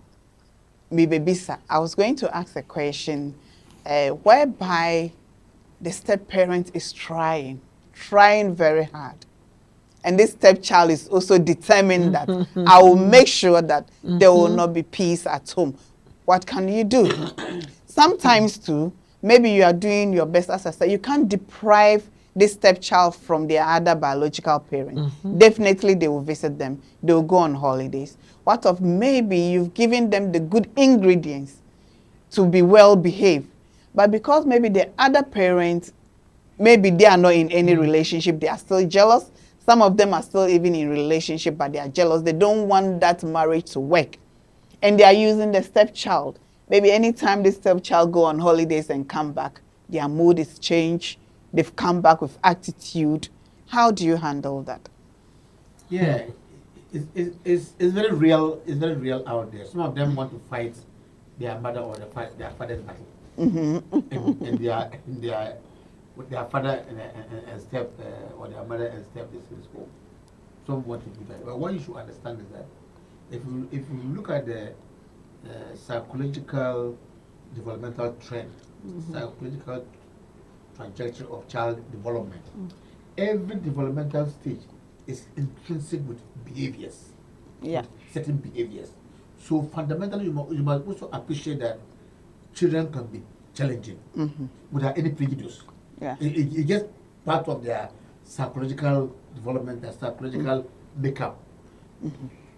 me bebisa. I was going to ask a question whereby the step parent is trying very hard. And this stepchild is also determined that I will make sure that there will not be peace at home. What can you do? Sometimes too, maybe you are doing your best, as I said, you can't deprive this stepchild from their other biological parent. Definitely they will visit them. They will go on holidays. What of maybe you've given them the good ingredients to be well behaved, but because maybe the other parents, maybe they are not in any relationship, they are still jealous. Some of them are still even in relationship, but they are jealous. They don't want that marriage to work. And they are using the stepchild. Maybe anytime the stepchild go on holidays and come back, their mood is changed. They've come back with attitude. How do you handle that? Yeah, it's very real. It's very real out there. Some of them want to fight their mother or their father's battle, and with their father and step or their mother and step is in school. Some want to do that. But what you should understand is that if you look at the psychological developmental trend, psychological trajectory of child development, every developmental stage is intrinsic with behaviors. Yeah. Certain behaviors. So fundamentally, you must also appreciate that children can be challenging without any prejudice. Yeah. It's just part of their psychological development and psychological makeup.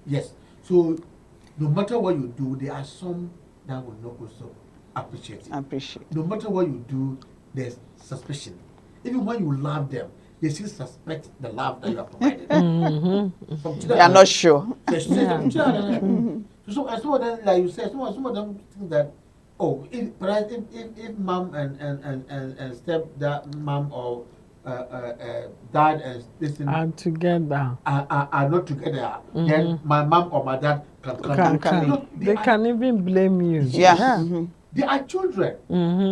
Yes. So no matter what you do, there are some that will not also appreciate it. No matter what you do, there's suspicion. Even when you love them, they still suspect the love that you are providing. They are not sure. So some of them, like you said, some of them think that, oh, if mom and stepdad, mom or dad and this thing are together, are not together, then my mom or my dad can come. No, they can even blame you. Yeah. They are children,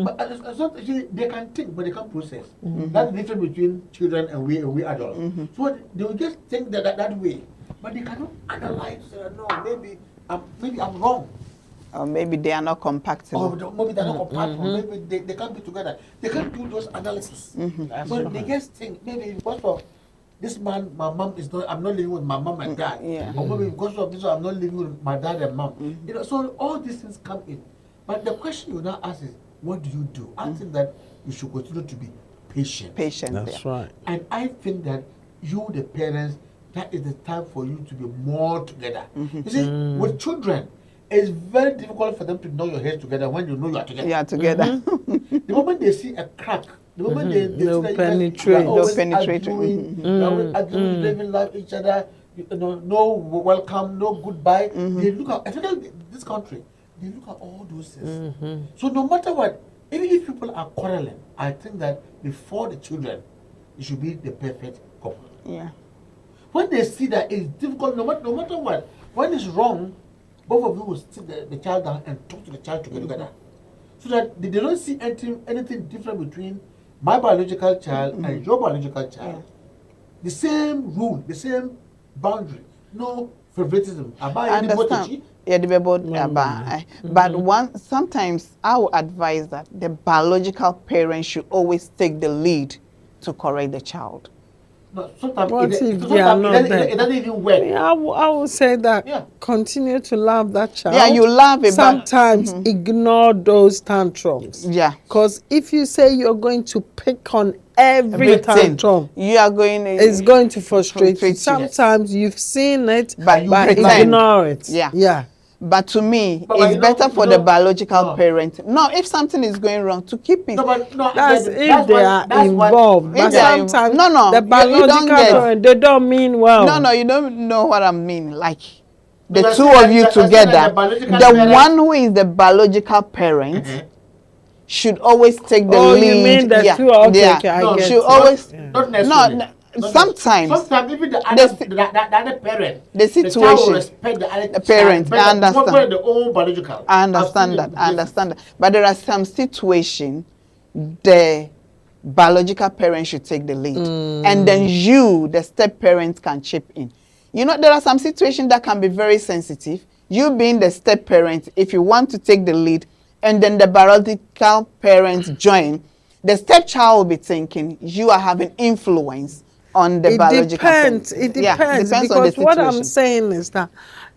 but they can think, but they can't process. That's the difference between children and we adults. So they will just think that way, but they cannot analyze. No, maybe I'm wrong. Or maybe they are not compatible. Or maybe they're not compatible. Maybe they can't be together. They can't do those analysis. So they just think maybe because of this man, my mom is not. I'm not living with my mom and dad. Or maybe because of this, I'm not living with my dad and mom. You know, so all these things come in. But the question you now ask is, what do you do? I think that you should continue to be patient. That's right. And I think that you, the parents, that is the time for you to be more together. You see, with children, it's very difficult for them to know your heads together when you know you are together. Yeah, together. The moment they see a crack, the moment they see that penetrate. you always arguing, you always arguing, they even love each other, no welcome, no goodbye. They look at, especially this country, they look at all those things. So no matter what, even if people are quarreling, I think that before the children, it should be the perfect couple. Yeah. When they see that it's difficult, no matter what, when it's wrong, both of you will sit the child down and talk to the child together. So that they don't see anything different between my biological child and your biological child. The same rule, the same boundary, no favoritism. I understand. Yeah, but sometimes I would advise that the biological parent should always take the lead to correct the child. No, sometimes it doesn't even work. I would say that continue to love that child. Yeah, you love it, sometimes ignore those tantrums. Yeah. Because if you say you're going to pick on every tantrum, you are going. It's going to frustrate you. Sometimes you've seen it, but ignore it. Yeah. But to me, it's better for the biological parent. No, if something is going wrong, to keep it. That's if they are involved. But sometimes the biological parent, they don't mean well. No, you don't know what I mean. Like the two of you together, the one who is the biological parent should always take the lead. Oh, you mean the two? Okay, I get should always. Not necessarily. No. Sometimes even the other parent, the situation, the child will respect the other parent. I understand. The own biological. I understand that. But there are some situations the biological parent should take the lead, and then you, the step parent, can chip in. You know, there are some situations that can be very sensitive. You being the step parent, if you want to take the lead, and then the biological parents join, the stepchild will be thinking you are having influence on the biological parent. It depends. Because what I'm saying is that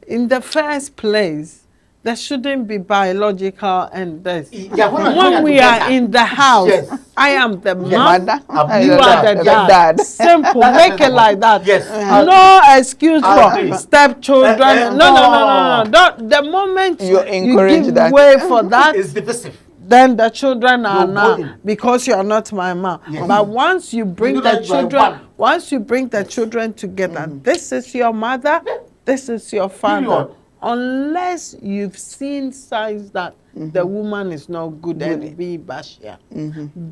in the first place, there shouldn't be biological and this. Yeah, When we are in the house, Yes. I am the mom, Mother, you are the dad. Simple, make it like that. Yes. No excuse I for agree. stepchildren. No. The moment You encourage give that. way for that, It's divisive. then the children are You're now going. because you are not my mom. Yes. But once you bring know the that you are children, one. once you bring the children together, this is your mother, this is your father. Period. Unless you've seen signs that the woman is not good and be bashia.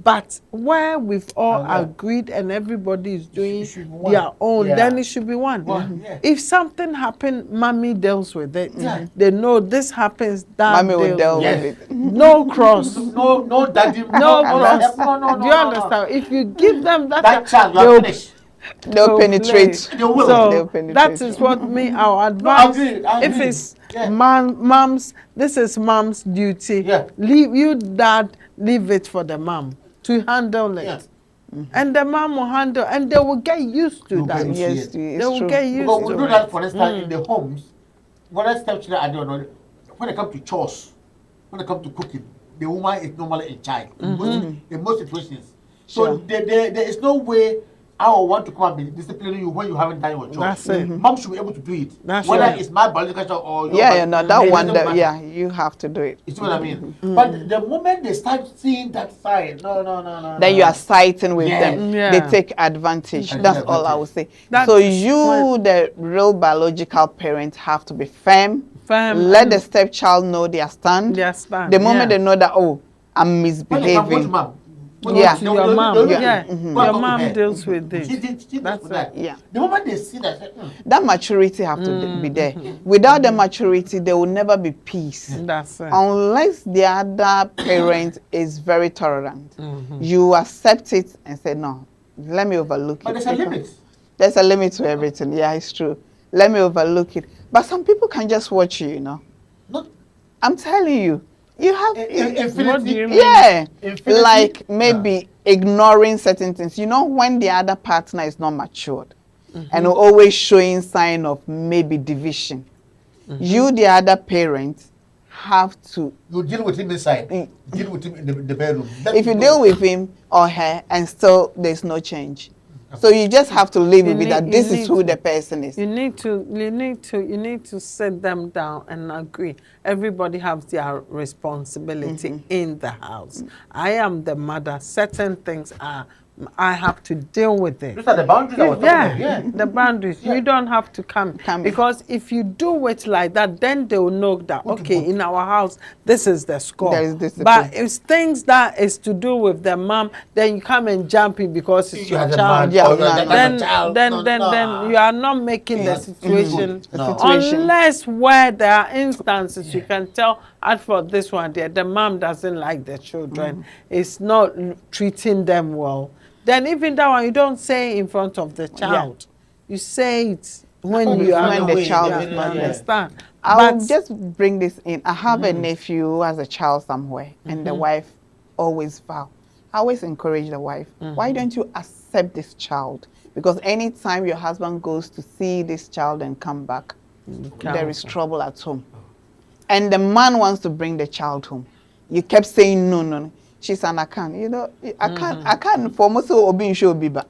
But where we've all agreed and everybody is doing should be one. their own, Yeah. then it should be one. Yeah. If something happened, mommy deals with it. Yeah. They know this happens, dad Mommy will deals deal with Yes. with it. No cross. No daddy. No cross. cross. Do you understand? If you give them That child, you they'll- are finished. They'll penetrate. They will. They'll So penetrate. that is what me our I advice. agree, I If agree. it's Yeah. mom's, this is mom's duty. Yeah. Leave you dad, leave it for the mom to handle it. Yeah. And the mom will handle, and they will get used to They'll that. get used to Yes, it. it's They will true. get used Because we to do it. that, for instance, in the homes. When I stepchildren, I don't know. When it comes to chores, when it comes to cooking, the woman is normally in charge in most situations. So Sure. there is no way I will want to come and be disciplining you when you haven't done your chores. That's it. Mom should be able to do it. That's Whether right. it's my biological child or your Yeah, no, that it one, doesn't matter. yeah, you have to do it. You see what I mean? But the moment they start seeing that side, no. Then you are siding with them. Yeah. They take advantage. Take That's all I would say. That So is you, the real biological parent, have to be firm. Firm Let and the stepchild know their stand. their stand, The moment yeah. they know that, oh, I'm When they come, go to misbehaving. mom. Yeah. To your mom, yeah. Go and Your talk to mom her. deals with this. She deals That's with that. Yeah. The moment they see that, say, That maturity have to be there. Without the maturity, there will never be peace. That's it. Unless the other parent is very tolerant. You accept it and say, no, let me overlook but it. there's a limit. There's a limit to everything. Yeah, it's true. Let me overlook it. But some people can just watch you, you know. Not I'm telling you. You have, infinity. What do you mean? yeah, Infinity? like maybe ignoring certain things. You know, when the other partner is not matured and always showing sign of maybe division, you, the other parent, have to, You deal with him inside. Mm. Deal with him in the bedroom. if you deal with him or her and still there's no change. So you just have to live with that. This is who the person is. You need to sit them down and agree. Everybody has their responsibility in the house. I am the mother. Certain things I have to deal with it. Those are the boundaries I was talking about. Yeah, Yeah. the boundaries. You don't have to come Come in. because if you do it like that, then they will know that okay, in our house, this is the score. There is discipline. But if things that is to do with the mom, then you come and jump in because it's You your are the child. man, Yeah, or you are no, the no. kind of child. Then No. you are not making the Yes. situation. No. Situation. Unless where there are instances you can tell, as for this one there, the mom doesn't like the children. It's not treating them well. Then even that one you don't say in front of the child. You say it when you are When the child yeah, is you not there. understand. I'll But just bring this in. I have a nephew who has a child somewhere, and the wife always vow. I always encourage the wife, why don't you accept this child? Because anytime your husband goes to see this child and come back, there is trouble at home. And the man wants to bring the child home. You kept saying no. She's an account. You know, I can't for most of being sure be back.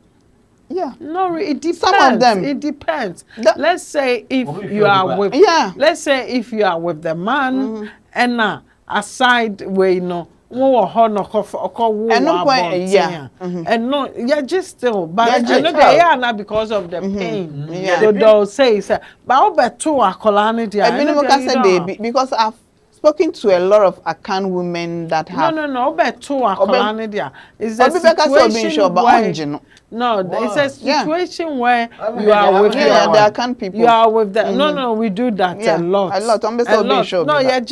Yeah. no, it depends. Some of them. It depends. That- Let's say if Well, we you feel are bad. with Yeah. let's say if you are with the man and aside where you know At no point, yeah. and no, yeah, just still, but Yeah, I just know child. they are not because of the pain. Yeah. So they'll say, but I'll bet two are colonity. I mean, because I've spoken to a lot of account women that have. No, I'll bet two are colonity. It's a Obi Beka say Obi situation Nsho, but where, Onji no. no, it's a Yeah. situation where mean, you are with yeah, Yeah, the they are account people. You are with them. No, we do that Yeah, a lot. a lot. Obi say Obi Nsho No, be yeah, that.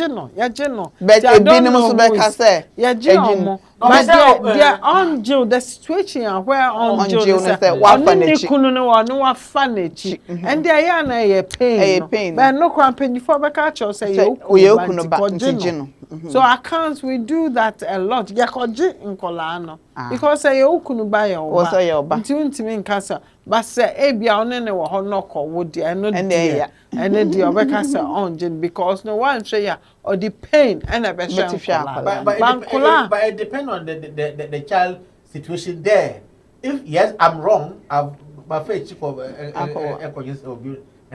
Gino. But See, I ebi don't ni know mo so who beka is- say, Yeah, Gino. Ejin. No, But but they're on jail. The situation where on On jail jail is no say, wa fa n'ekyi. kunu no wa no wa fa n'ekyi. And they are na ye pain. Ɛyɛ no. pain. But no kwan pain for beka cho say Say, you oye okunu ba, nti Gino. So accounts we do that a lot. Yakoji nkola no. Because say you couldn't buy your Also your ba. Until casa, but say Abia on any honoko would the and not And dear. And then the Obecasa on because no one say or the pain and a But better if you are But it depends on the child situation there. If yes, I'm wrong, I've my face and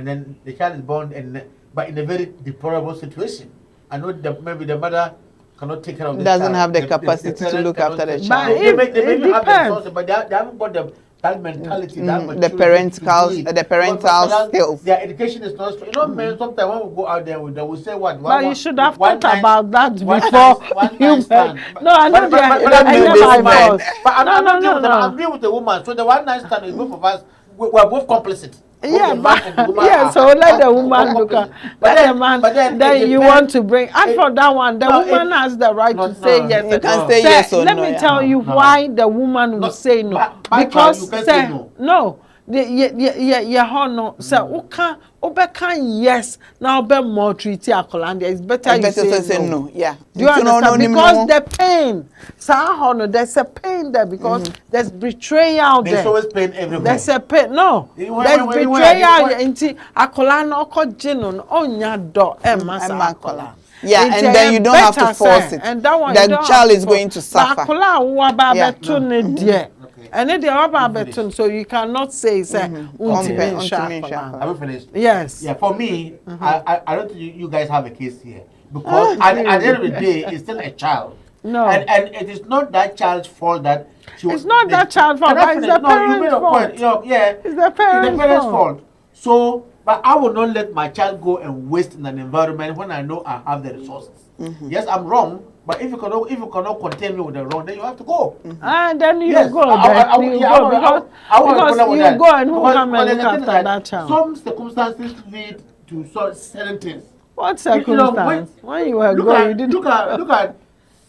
then the child is born but in a very deplorable situation. I know that maybe the mother cannot take care of the doesn't child. have the capacity to parent look after the cannot- child. They may It have the depends. resources, but they haven't got that mentality, that The maturity parental- to do it. the parental Because skills. Their education is not strong. You know, man, sometimes when we go out there, they will say what? But you should have one thought night- about that one before night- one you night stand. No, I know But I don't never do this, I man. was. But I'm No, not dealing with them. no. I'm dealing with the woman. So the one night stand is both of us. We're both complicit. Both Yeah, the man and the but woman yeah, are- so let the are woman look at. But Let the man. but Then it you depends- want to bring. And for that one, the No, woman has the right no, to say no, yes. You can say Say, yes or let no, me yeah. tell you No. why the woman will say no. by Because child, you can't say say no. no. No. Say Obeka yes. Now be more treaty Akolanda. It's better you say no. Yeah. Do you understand? Because the pain, there's a pain there because there's betrayal There's there. always pain everywhere. There's a pain. No, When- there's when- betrayal. when- Inti akola no ko jino onya do emasa Emma akola. Yeah, Inti and then you don't have to better force say, it. and that one The you don't child have is to going to force. suffer. But akola uwa ba Yeah. betu ne die. Okay. And then the other betu, so you cannot say Compare- Are we finished? Yes. Yeah, for me, I don't think you guys have a case here. Because at the end of the day, it's still a child. No. And it is not that child's fault that It's not that child's fault, but it's the you made parents' a point. fault. Yeah. It's the parents' fault. So, but I will not let my child go and waste in an environment when I know I have the resources. Yes, I'm wrong, but if you cannot contain me with the wrong, then you have to go. And then you Yes, go, I then you yeah, go because you go and who come and look after that child. Some circumstances lead to certain things. What You know, circumstance? When you were look going, at, you didn't. look at.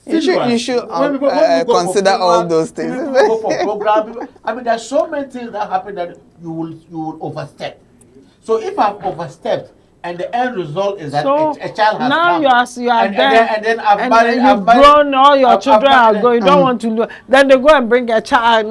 You should When we go for consider all program, those things. People go for program. I mean, there's so many things that happen that you will overstep. So if I've overstepped and the end result is that So a child has now come, you are and there, and then I've and married, you've grown, all your children are going. You don't want to do. Then they go and bring a child.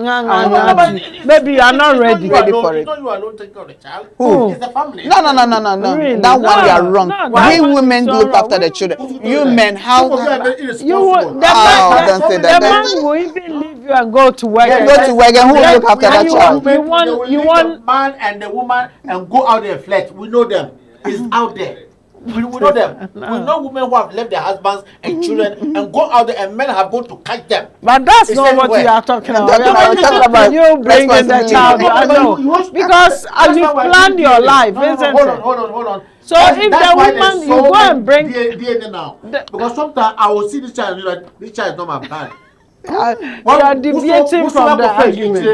Maybe you are not ready. Ready for it. It's not you alone taking care of the child. Who? It's the family. No. Really? That one you are No, wrong. no, We that one women is look wrong. after the We- children. You men, how? Some of you are very irresponsible. You would, the Oh, man, don't say the that. man will even leave you and go to work. Yeah, and Go then- to work and who will then- look after and that you child? want- you want- the man and the woman and go out there and flirt. We know them. It's out there. We know them. We know women who have left their husbands and children and go out there and men have gone to catch them. But that's It's not what everywhere. you are talking about. Talking about- We are talking about you bringing the responsibility. child. No, I but know you- because that's you why we're planned doing your DNA. life, No, isn't hold it? on. So if That's the why woman there's you go many and bring DNA now, because sometimes I will see this child and be like, this child is not my plan. you are deviating from the argument.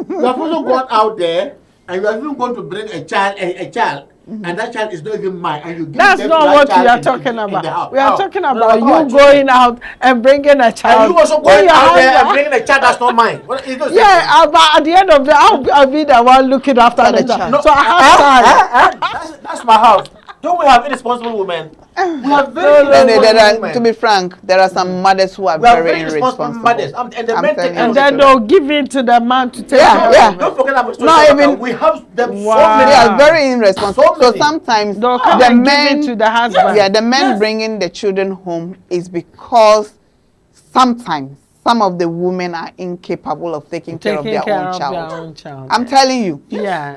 You have also gone out there and you are even going to bring a child, and that child is not even mine, and you give That's them not to that what we child are in talking the about. house. We are How? talking No, about no, you no, going out and bringing a child. and you also When going your out there and husband- bringing a child that's not mine. What is this? Yeah, but at the end of the day, I'll be the one looking after After the the child. child. So I have time. That's my house. Don't we have irresponsible women? We have very No, irresponsible women. to be frank, there are some mothers who are We have very irresponsible irresponsible. mothers. And the I'm men telling take care And of then the they'll children. give it to the man to take Yeah, care of yeah. it. Don't forget about Not even- we have them Wow. so many. They are very irresponsible. So So many. sometimes They'll come the and men, give it to the husband. yeah, the men Yes. bringing the children home is because sometimes some of the women are incapable of taking care of Taking their care own of child. their own child. I'm telling you. Yeah.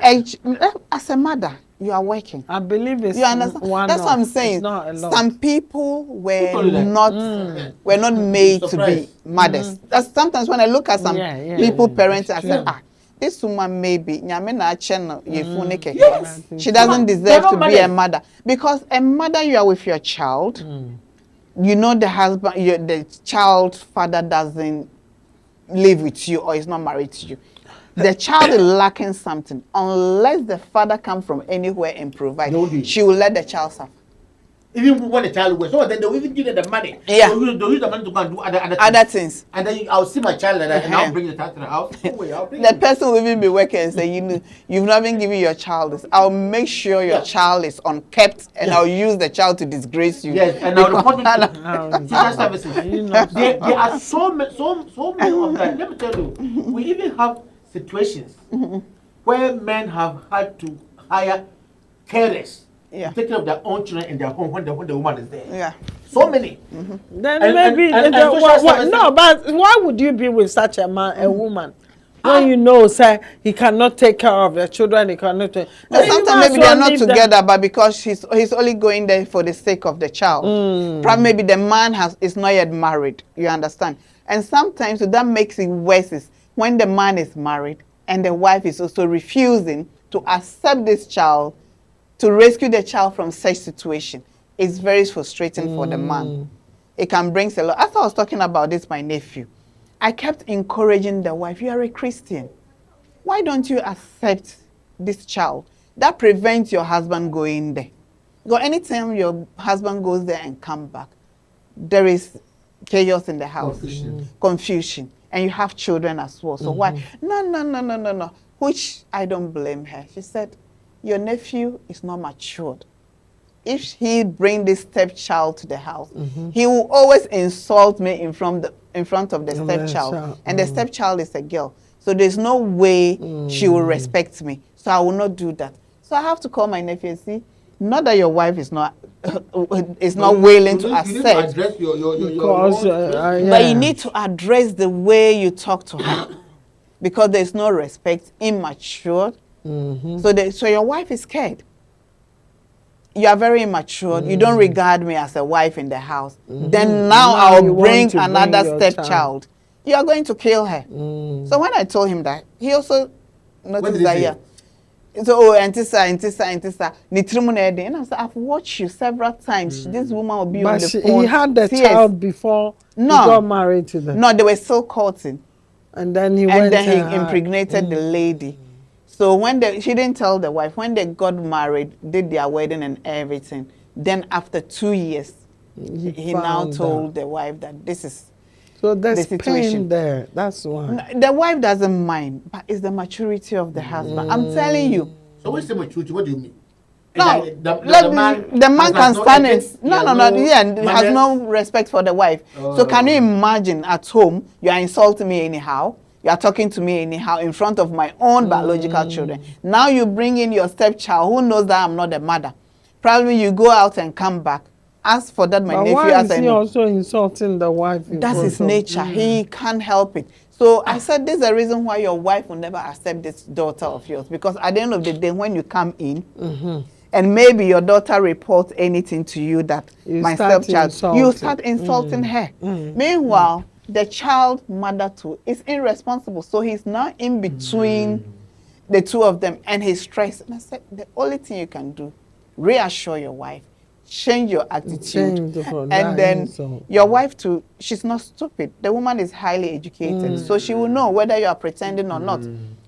As a mother, you are working. I believe it's You understand? one That's off. what I'm saying. It's not a lot. Some people were told you that? not made to be Surprise. mothers. That's sometimes when I look at some Yeah, people yeah. parents, I say, Yeah. this woman maybe nyame na ache no yefune keke. Yes. She doesn't They're deserve not to be a mothers. mother because a mother you are with your child. You know the husband, the child's father doesn't live with you or is not married to you. The child is lacking something. Unless the father comes from anywhere and Don't provide, be. she will let the child suffer. Even when the child works, so then they'll even give them the money. Yeah. They'll use the money to go and do Other things. And then I'll see my child like that, and I'll bring the child to the house. No way, I'll bring The him. person will even be working and say, you've not been giving your child this. I'll make sure your child is unkept, and I'll use the child to disgrace you. Yes, and I'll report him to teacher services. There are so many of that. Let me tell you, we even have situations where men have had to hire carers to take care of their own children in their home when the woman is there. Yeah. So many. Then And- maybe and no, but why would you be with such a man, a woman? When you know, say he cannot take care of the children, he cannot. No, sometimes maybe they are not together, but because he's only going there for the sake of the child. Probably maybe the man is not yet married. You understand? And sometimes that makes it worse is when the man is married and the wife is also refusing to accept this child, to rescue the child from such situation. It's very frustrating for the man. It can bring a lot. As I was talking about this, my nephew, I kept encouraging the wife, you are a Christian. Why don't you accept this child? That prevents your husband going there. Because anytime your husband goes there and come back, there is chaos in the house. Confusion. And you have children as well. So why? No. Which I don't blame her. She said, your nephew is not matured. If he bring this stepchild to the house, he will always insult me in front of the stepchild. And the stepchild is a girl. So there's no way she will respect me. So I will not do that. So I have to call my nephew and see, not that your wife is not willing to accept. You need to address your But you need to address the way you talk to her. Because there's no respect, immature. So your wife is scared. You are very immature. You don't regard me as a wife in the house. Then now I'll bring another stepchild. You are going to kill her. So when I told him that, he also noticed that, yeah. So, Antissa, and I said, I've watched you several times. This woman will be on the phone. He had the child before he got married to them. No, they were still courting. And then he impregnated the lady. So she didn't tell the wife. When they got married, did their wedding and everything. Then after 2 years, he now told the wife that this is so there's the situation. Pain there. That's why. The wife doesn't mind, but it's the maturity of the husband. I'm telling you. So what's the maturity? What do you mean? No, the man can stand it. He has no respect for the wife. So can you imagine at home, you are insulting me anyhow, you are talking to me anyhow in front of my own biological children. Now you bring in your stepchild who knows that I'm not the mother. Probably you go out and come back. As for that, my nephew... Why is he also insulting the wife? That's his nature. He can't help it. So I said, this is the reason why your wife will never accept this daughter of yours. Because at the end of the day, when you come in, and maybe your daughter reports anything to you that my stepchild, you start insulting her. Meanwhile, the child mother too is irresponsible. So he's now in between the two of them and he's stressed. And I said, the only thing you can do, reassure your wife, change your attitude, and then your wife too, she's not stupid. The woman is highly educated, so she will know whether you are pretending or not.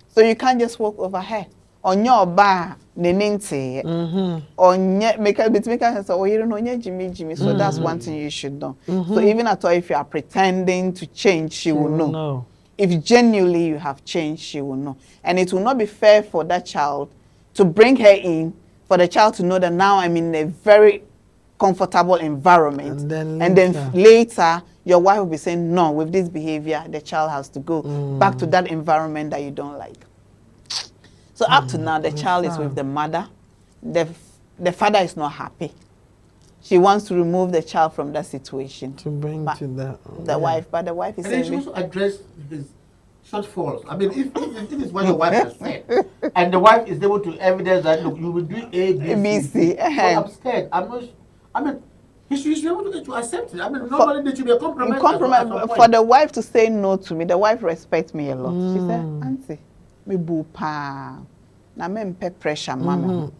So you can't just walk over her. On your bar, neninte, on make her say, oh, you don't know Jimmy. So that's one thing you should know. So even at all, if you are pretending to change, she will know. If genuinely you have changed, she will know. And it will not be fair for that child to bring her in, for the child to know that now I'm in a very comfortable environment. And then later, your wife will be saying, no, with this behavior, the child has to go back to that environment that you don't like. So up to now, the child is with the mother. The father is not happy. She wants to remove the child from that situation. To bring to the wife, but the wife is saying... And then she also address his shortfalls. I mean, if it's what your wife has said, and the wife is able to evidence that, look, you will do A, B, C. So I'm scared. I mean, he should be able to accept it. I mean, normally there should be a compromise. For the wife to say no to me, the wife respects me a lot. She said, Auntie, me boo pa. Na me mpe pressure, mama.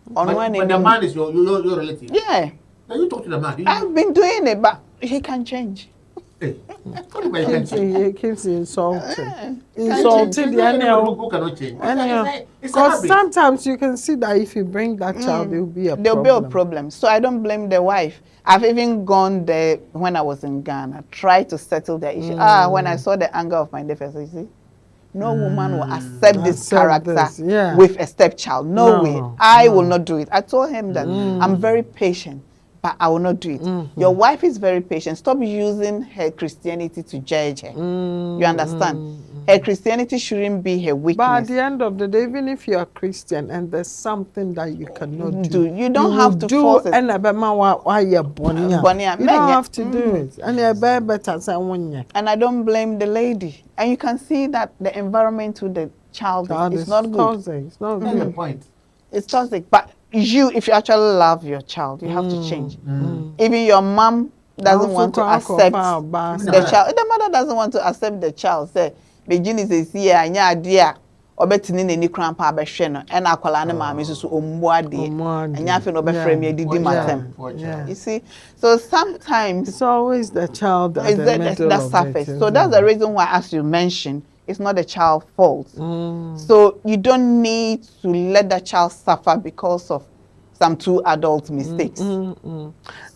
But the man is your relative. Yeah. Now you talk to the man. I've been doing it, but he can change. Hey, anybody can change. He keeps insulting. Can't Insulting the animal. Who cannot change? It's a Because habit. sometimes you can see that if you bring that child, there will be a There'll problem. be a problem. So I don't blame the wife. I've even gone there when I was in Ghana, tried to settle the issue. When I saw the anger of my defense, you see, no woman will accept this Accept character this, yeah. with a stepchild. No way. I will not do it. I told him that I'm very patient, but I will not do it. Your wife is very patient. Stop using her Christianity to judge her. You understand? Her Christianity shouldn't be her weakness. But at the end of the day, even if you are Christian and there's something that you cannot do, You don't have to force it. And you don't have to do it. And And I don't blame the lady. And you can see that the environment with the child is not good. Toxic. It's not That's the good. point. It's toxic. But you, if you actually love your child, you have to change. Even your mom doesn't want to accept the child. The mother doesn't want to accept the child. Say, Beijing is here, and yeah, dear. Obetini ni krampa abehwe no e na akwala ne maame so ommuade anya afi no befrem ye didi matem. You see, so sometimes it's always the child that suffers. So that's the reason why, as you mentioned, it's not the child's fault. So you don't need to let the child suffer because of some two adult mistakes.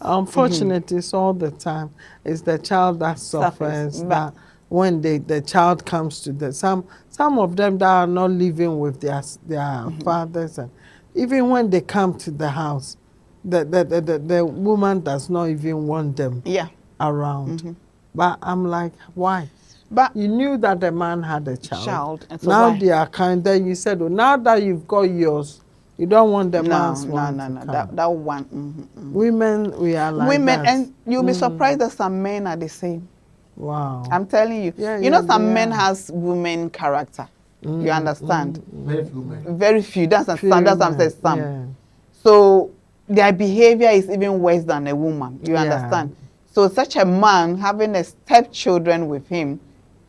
Unfortunately, it's all the time. It's the child that suffers. That when the child comes to the some of them that are not living with their fathers, and even when they come to the house, the woman does not even want them around. But I'm like, why? But you knew that the man had a child. And so now why? they are kind. Then you said, well, now that you've got yours, you don't want the man's one. No. That one. Women, we are like that. And you'll be surprised that some men are the same. Wow. I'm telling you. You know, some men has women character. You understand? Very few men. Very few. That's what I'm saying. Some. Yeah. So their behavior is even worse than a woman. You understand? So such a man having a stepchildren with him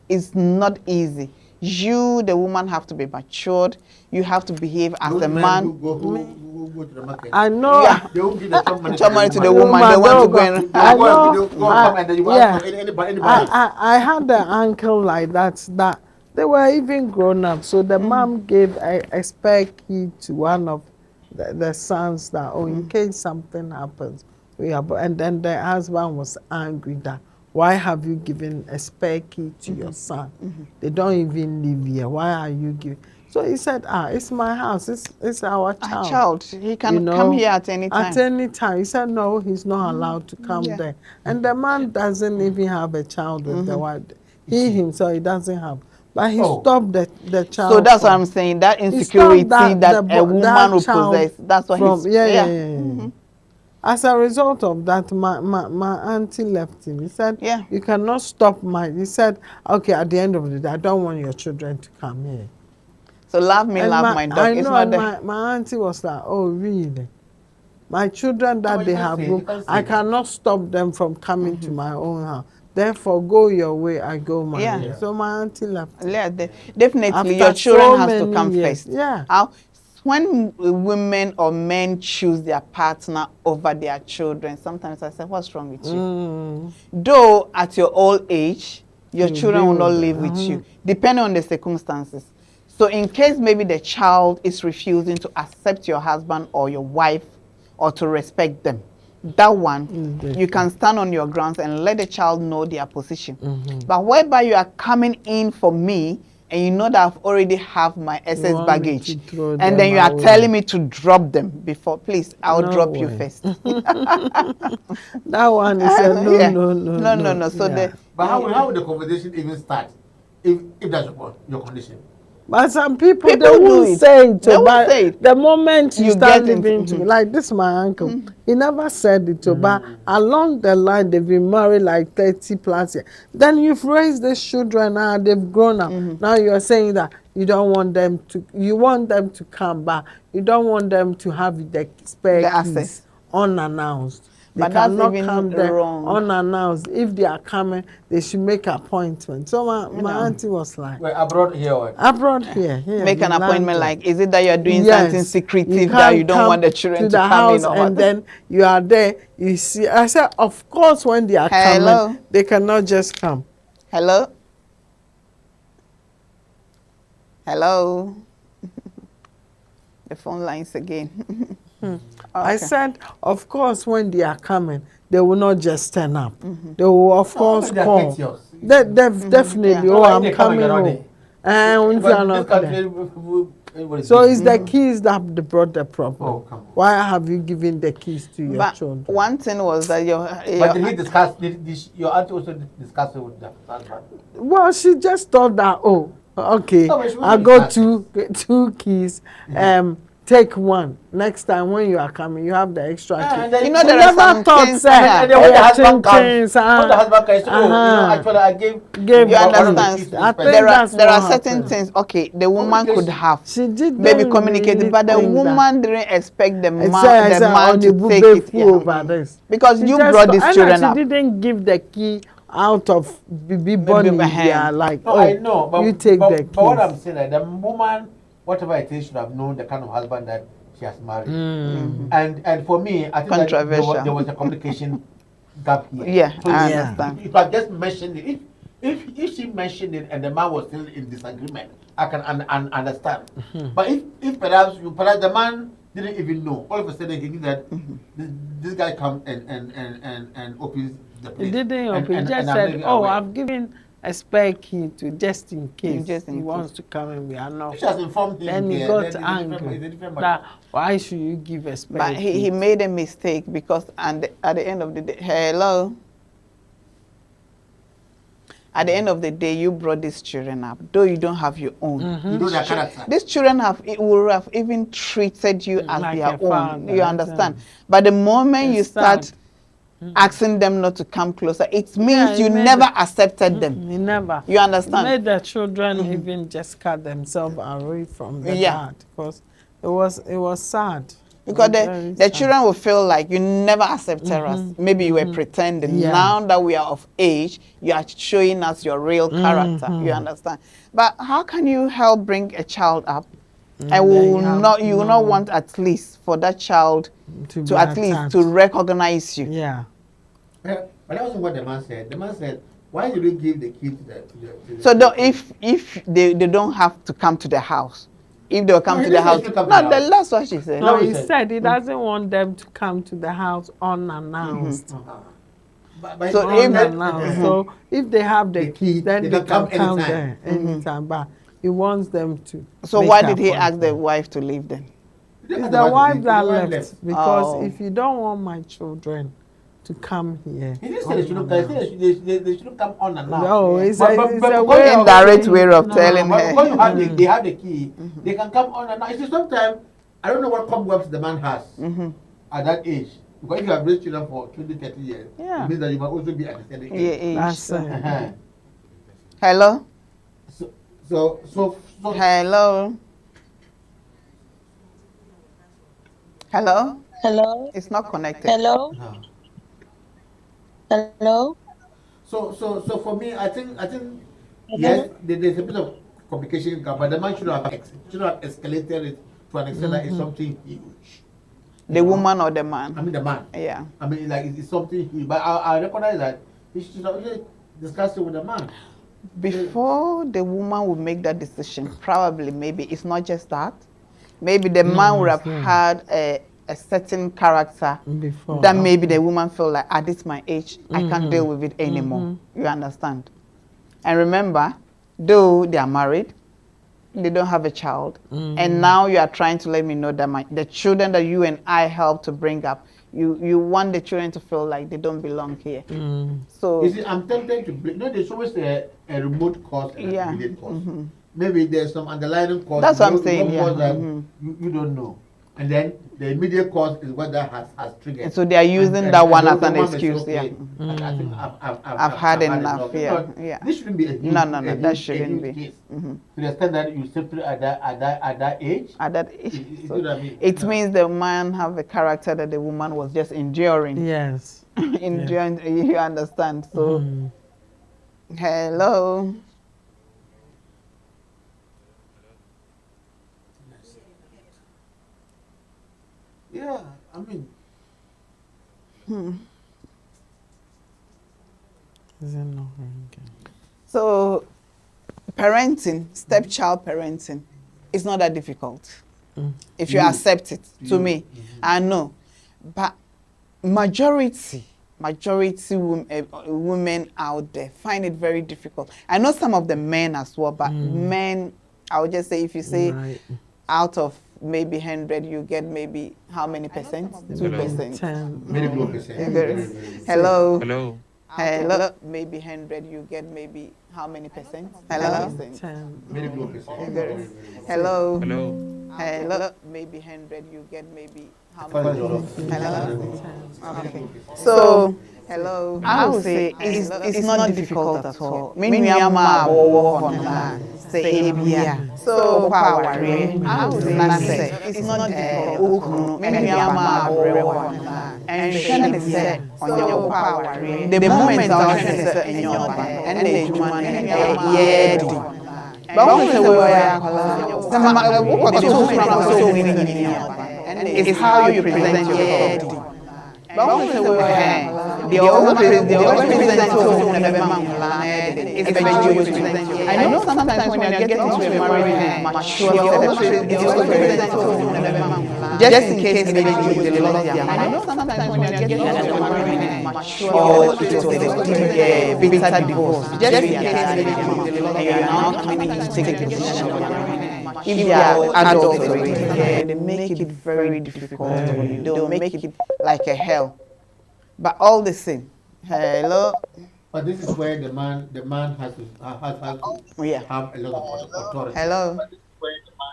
is not easy. You, the woman, have to be matured. You have to behave as a man. Go to the market. I know. They won't give the Some money to the woman. They want to go and. I know. Anybody. I had an uncle like that. That they were even grown up. So the mom gave a spare key to one of the sons that, in case something happens, and then the husband was angry that, why have you given a spare key to your son? They don't even live here. Why are you giving? So he said, it's my house. It's our child. He can come here at any time. At any time. He said, no, he's not allowed to come there. And the man doesn't even have a child with the wife. He himself, he doesn't have. But he stopped the child. So that's what I'm saying. That insecurity that a woman will possess. That's what he's... As a result of that, my auntie left him. He said, you cannot stop he said, okay, at the end of the day, I don't want your children to come here. So love me, love my dog. I know, my auntie was like, oh, really? My children that they have, I cannot stop them from coming to my own house. Therefore, go your way, I go my way. So my auntie left. Definitely, after your children so has to come years. first. When women or men choose their partner over their children, sometimes I say, what's wrong with you? Though at your old age, your children will not live with you, depending on the circumstances. So in case maybe the child is refusing to accept your husband or your wife or to respect them, that one, you can stand on your grounds and let the child know their position. But whereby you are coming in for me, and you know that I've already have my excess baggage, and then you are telling me to drop them before, please, I'll drop you first. That one is a no. So but how would the conversation even start if that's your condition? But some people they won't say it. But the moment you start living to like this, my uncle, he never said it. But along the line, they've been married like 30 plus years. Then you've raised these children now, they've grown up. Now you're saying that you don't want them to, you want them to come back. You don't want them to have the spare keys unannounced. They But that's cannot even come there wrong. unannounced. If they are coming, they should make appointment. So my know. auntie was like, Well, abroad here or? abroad here. Make we an appointment. landed. Like, is it that you're doing Yes, something secretive that can't you don't come want the children to the come house in? Or and what? then you are there. You see, I said, of course, when they are Hello? coming, they cannot just come. Hello? Hello? The phone lines again. I Okay. said, of course, when they are coming, they will not just turn up. They will, of course, they are call. pictures. Definitely. Yeah. Oh, So if I'm they come and coming you're not home. there. And if you But are in this not country, there. everybody's So busy. it's the keys that brought the problem. Oh, come on. Why have you given the keys to your But children? one thing was that But did he discuss, your auntie also discuss it with the husband? Well, she just thought that, oh, okay, No, but she I wasn't got discussing. two keys. Take one. Next time when you are coming, you have the extra key. And then You know, She there are never some thought, things say, that- And then when the oh, husband comes, things, when the husband comes, oh, you know, uh-huh. actually I gave Gave You one of the understand? keys to I this person. think there are that's there are what certain happened. things. Okay, the woman could Communication. have She did maybe communicated, but the think that. woman didn't expect the I man on to the take bube it. fool Yeah. over this. Because She you just brought thought- these and children she up. didn't give the key out of Bibi Bonnie. Yeah, like, No, I know, but, you take the keys. but what I'm saying is the woman, whatever it is, should have known the kind of husband that she has married. And for me, I think that Controversial. there was a communication gap here. Yeah, So I you- understand. If I just mentioned it, if she mentioned it and the man was still in disagreement, I can understand. But if perhaps the man didn't even know, all of a sudden he knew that this guy comes and opens the place. He didn't and- open. He and- just and I'm said, very oh, aware. I've given a spare key to just in case Just in he case. wants to come and we are not. She has informed him. Then he there, got then it's a different- angry. it's a different That matter. why should you give a spare But key? he made a mistake because at the end of the day, hello. At the end of the day, you brought these children up, though you don't have your own. You know their character. These children will have even treated you as Like their a own. father, You understand? But the moment you It's start sad. asking them not to come closer, it means Yeah, you it made never it- accepted them. He never. You understand? Made the children even just cut themselves away from the Yeah. dad because it was sad. Because Very the sad. children will feel like you never accepted us. Maybe you were pretending. Yeah. Now that we are of age, you are showing us your real character. You understand? But how can you help bring a child up and then you will not want at least for that child To to be at least attacked. to recognize you? Yeah. But that wasn't what the man said. The man said, why did you give the key to the So if they don't have to come to the house, if they'll come No, to he the didn't house, say to come to no, the house. that's what she said. No, he he said. said he doesn't want them to come to the house unannounced. But So if- Unannounced. So if they have the The key, key, then they they can can come come anytime. there anytime. But he wants them to. So make why did he ask the appointment. wife to leave them? It's the wife that left left. because Oh. if you don't want my children to come here. He didn't say they shouldn't come. He said they shouldn't come on and now. No, it's But- a, but- it's but a because way you of Indirect saying- way of No, telling But her. because you have they have the key, they can come on and now. You see, sometimes I don't know what cobwebs the man has at that age. Because if you have raised children for 20, 30 years, Yeah. it means that you might also be at the same age. Yeah, That's it. Uh-huh. Hello? So Hello? Hello? Hello? It's not connected. Hello? Hello? So for me, I think yes, there's a bit of complication, but the man should have escalated it to an extent that it's something huge. The woman or the man? I mean the man. Yeah. I mean like it's something huge. But I recognize that he should have really discussed it with the man. Before the woman would make that decision, probably maybe it's not just that. Maybe the man would have had a certain character Before. that maybe the woman felt like, at this my age, I can't deal with it anymore. You understand? And remember, though they are married, they don't have a child, and now you are trying to let me know that the children that you and I helped to bring up, you want the children to feel like they don't belong here. So You see, I'm tempted to bring, there's always a remote cause and Yeah. an immediate cause. Maybe there's some underlying cause. That's what I'm you saying, know yeah. cause that you don't know. and then the immediate cause is what that has triggered. And so they are using And that one the as an woman may say, excuse. okay, Yeah. I think I've had enough. You Yeah. know, Yeah. this shouldn't be a huge, No, a that huge, shouldn't a huge be. case. To the extent that you simply at that age. At that age. You So know what I mean? it No. means the man have a character that the woman was just enduring. Yes. Enduring. You understand? So, hello. Yeah, I mean. Is it not ringing? So, parenting, stepchild parenting, it's not that difficult. If you accept it, to me, I know. But majority women out there find it very difficult. I know some of the men as well, but men, I would just say, if you say out of maybe 100, you get maybe how many percent? 2%. 10. Very low percent. Hello. Hello. Hello. Maybe 100, you get maybe how many percent? Hello. 10. Very low percent. Hello. Hello. Hello. Maybe 100, you get maybe how Quite a many? lot of- Hello. Okay. So, hello. I would say it's not difficult at all. Me nua wo hona say ebia. So power I would say it's not difficult. Okunu me nua wo hona. And Shannon said on your power. The moment I was say in your band and the juma yeah. But when say we are it's how you present yourself. But when say we are the always present yourself it's the you present. I know sometimes when you get into a marriage mature, you always present yourself just in case maybe you lost their mind. I know sometimes when you get into a marriage mature, or it was a bitter divorce, just in case maybe you lost their mind, now coming to take a decision. If they are adults already, they make it very difficult for you. They'll make it like a hell. But all the same, hello. But this is where the man has to have a lot of authority. Hello.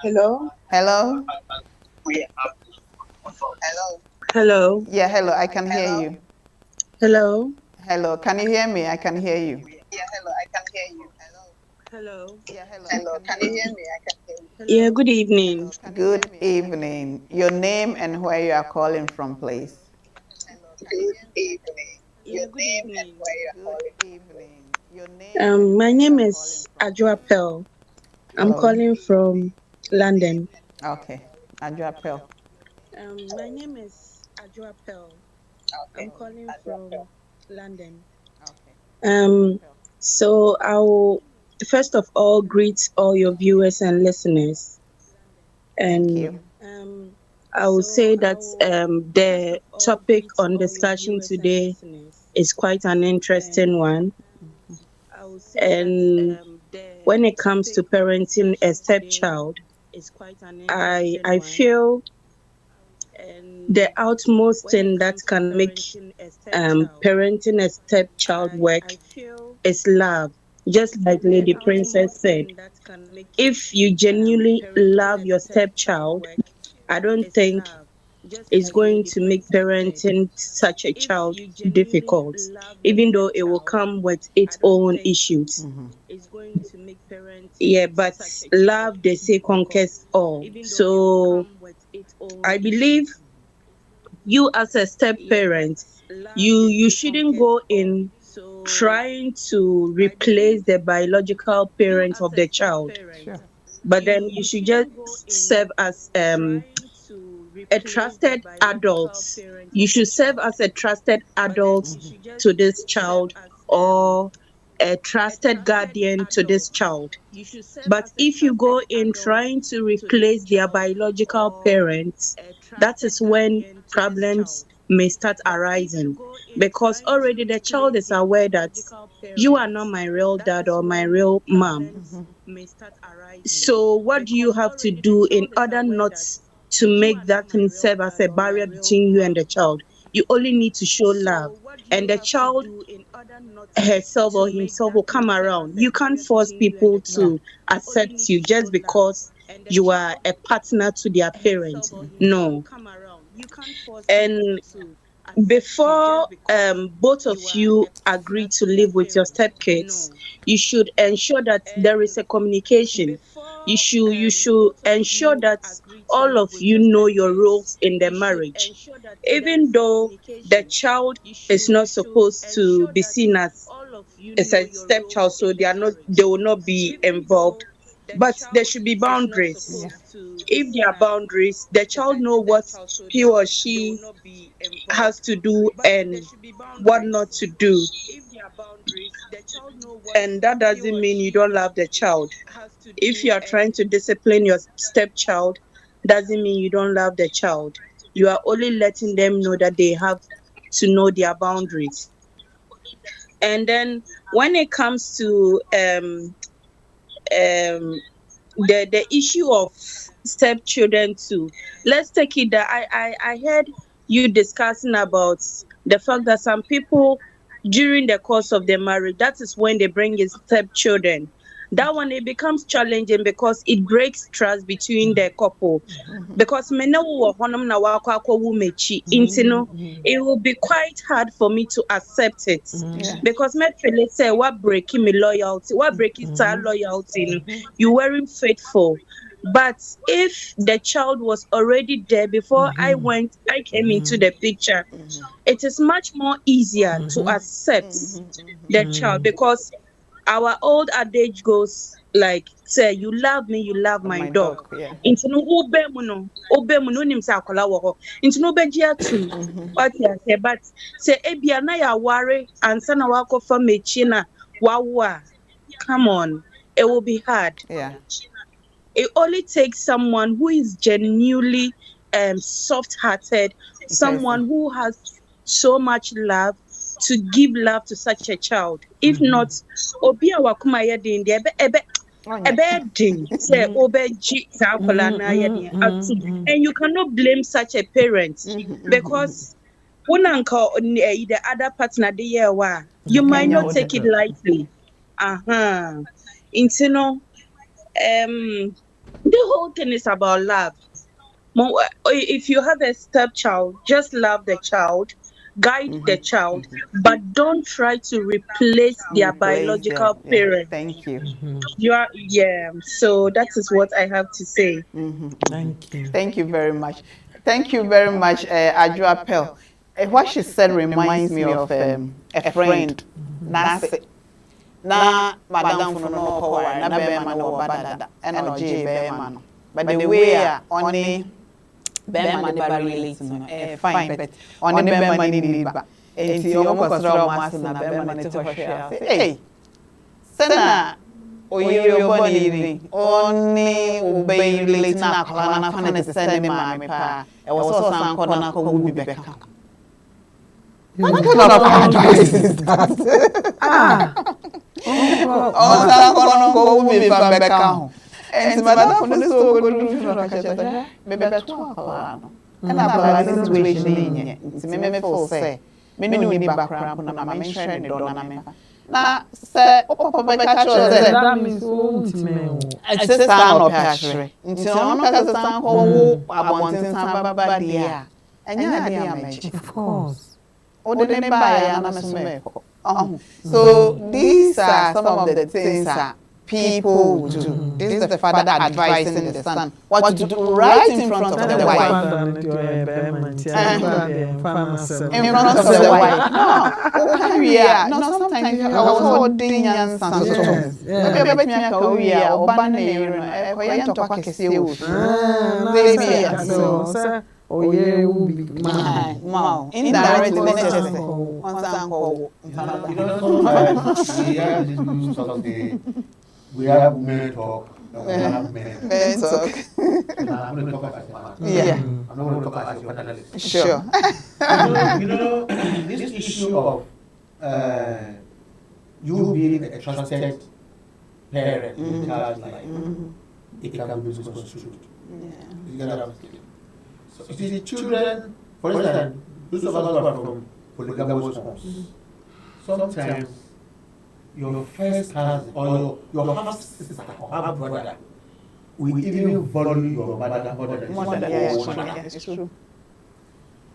Hello. Hello. Hello. Yeah, hello. I can hear you. Hello. Hello. Can you hear me? I can hear you. Yeah, hello. I can hear you. Hello. Yeah, hello. Hello. Can you hear me? I can hear you. Yeah. Good evening. Good evening. Your name and where you are calling from, please. Good evening. Your name and where you are calling. Good evening. Your name. My name is Ajua Pearl. I'm Hello. calling from London. Okay. Andrea Pearl. My name is Ajua Pearl. I'm calling from London. Okay. So I'll first of all greet all your viewers and listeners, Thank and you. I will say that the topic on discussion today is quite an interesting one. And when it comes to parenting a stepchild, I feel the utmost thing that can make parenting a stepchild work is love. Just like Lady Princess said, if you genuinely love your stepchild, I don't think it's going to make parenting such a child difficult, even though it will come with its own issues. Yeah, but love, they say, conquers all. So I believe you as a step parent, you shouldn't go in trying to replace the biological parent of the child, Sure. but then you should just serve as a trusted adult. You should serve as a trusted adult to this child, or a trusted guardian to this child. But if you go in trying to replace their biological parents, that is when problems may start arising, because already the child is aware that you are not my real dad or my real mom. So what do you have to do in order not to make that thing serve as a barrier between you and the child? You only need to show love, and the child herself or himself will come around. You can't force people to accept you just because you are a partner to their parents. No. And before both of you agree to live with your stepkids, you should ensure that there is a communication. You should ensure that all of you know your roles in the marriage. Even though the child is not supposed to be seen as a stepchild, so they will not be involved. But there should be boundaries. If there are boundaries, the child know what he or she has to do and what not to do. And that doesn't mean you don't love the child. If you are trying to discipline your stepchild, doesn't mean you don't love the child. You are only letting them know that they have to know their boundaries. And then when it comes to the issue of stepchildren too, let's take it that I heard you discussing about the fact that some people during the course of their marriage, that is when they bring in stepchildren. That one, it becomes challenging because it breaks trust between the couple. Because it will be quite hard for me to accept it. Because me feel say what breaking me loyalty, what breaking our loyalty, you weren't faithful. But if the child was already there before I came into the picture, it is much more easier to accept the child, because our old adage goes like, say, you love me, you love my dog. Into no obe mu no nim say akola wo ho. Into no be gia too. What you say, but say ebia na ya ware ansa na wakofa mechi na wawa. Come on, it will be hard. It only takes someone who is genuinely soft-hearted, someone who has so much love to give love to such a child. If not, obi awakuma yedin de ebe ding say obeji sakola na yedin atu, and you cannot blame such a parent because unanka the other partner the year you might not take it lightly. Intino the whole thing is about love. If you have a stepchild, just love the child, guide the child, but don't try to replace their biological parent. Thank you. So that is what I have to say. Thank you. Thank you very much. Thank you very much, Ajua Pearl. What she said reminds me of a friend. Na madam for no power, na bema no badada, and oje bema no. But the way only bema never relates no, fine, but only bema need ba. Enti omo kosra omo ase na bema ne to hwehwe. Hey, sana oyo boni ni only obey relate na akala na fa na send me ma me pa. E wo so san ko na ko wu bi beka. What kind of advice is that? Go me from Becca. And Madame for the so good maybe and I situation it's me for say, many new background, and I'm mentioning the donor. Now, say, that means it's a sound of passion. Until I'm not a sound called I want in some dear. And yeah, of course. So these are some of the things that people do. This is the father advising the son what to do right in front of the wife. In front of the wife. No, sometimes you also ding and something. Oh yeah, indirectly, we have women talk, we have men talk. I'm going to talk as a man. Yeah. I'm not going to talk as your analyst. Sure. This issue of you being a trusted parent in a child's life, it can be misconstrued. So, you see, children, for instance, those of us who are from polygamous homes, sometimes your first cousin or your half sister or half brother we even value your mother more than More than, your yeah, own it's true. mother. Yeah, it's true.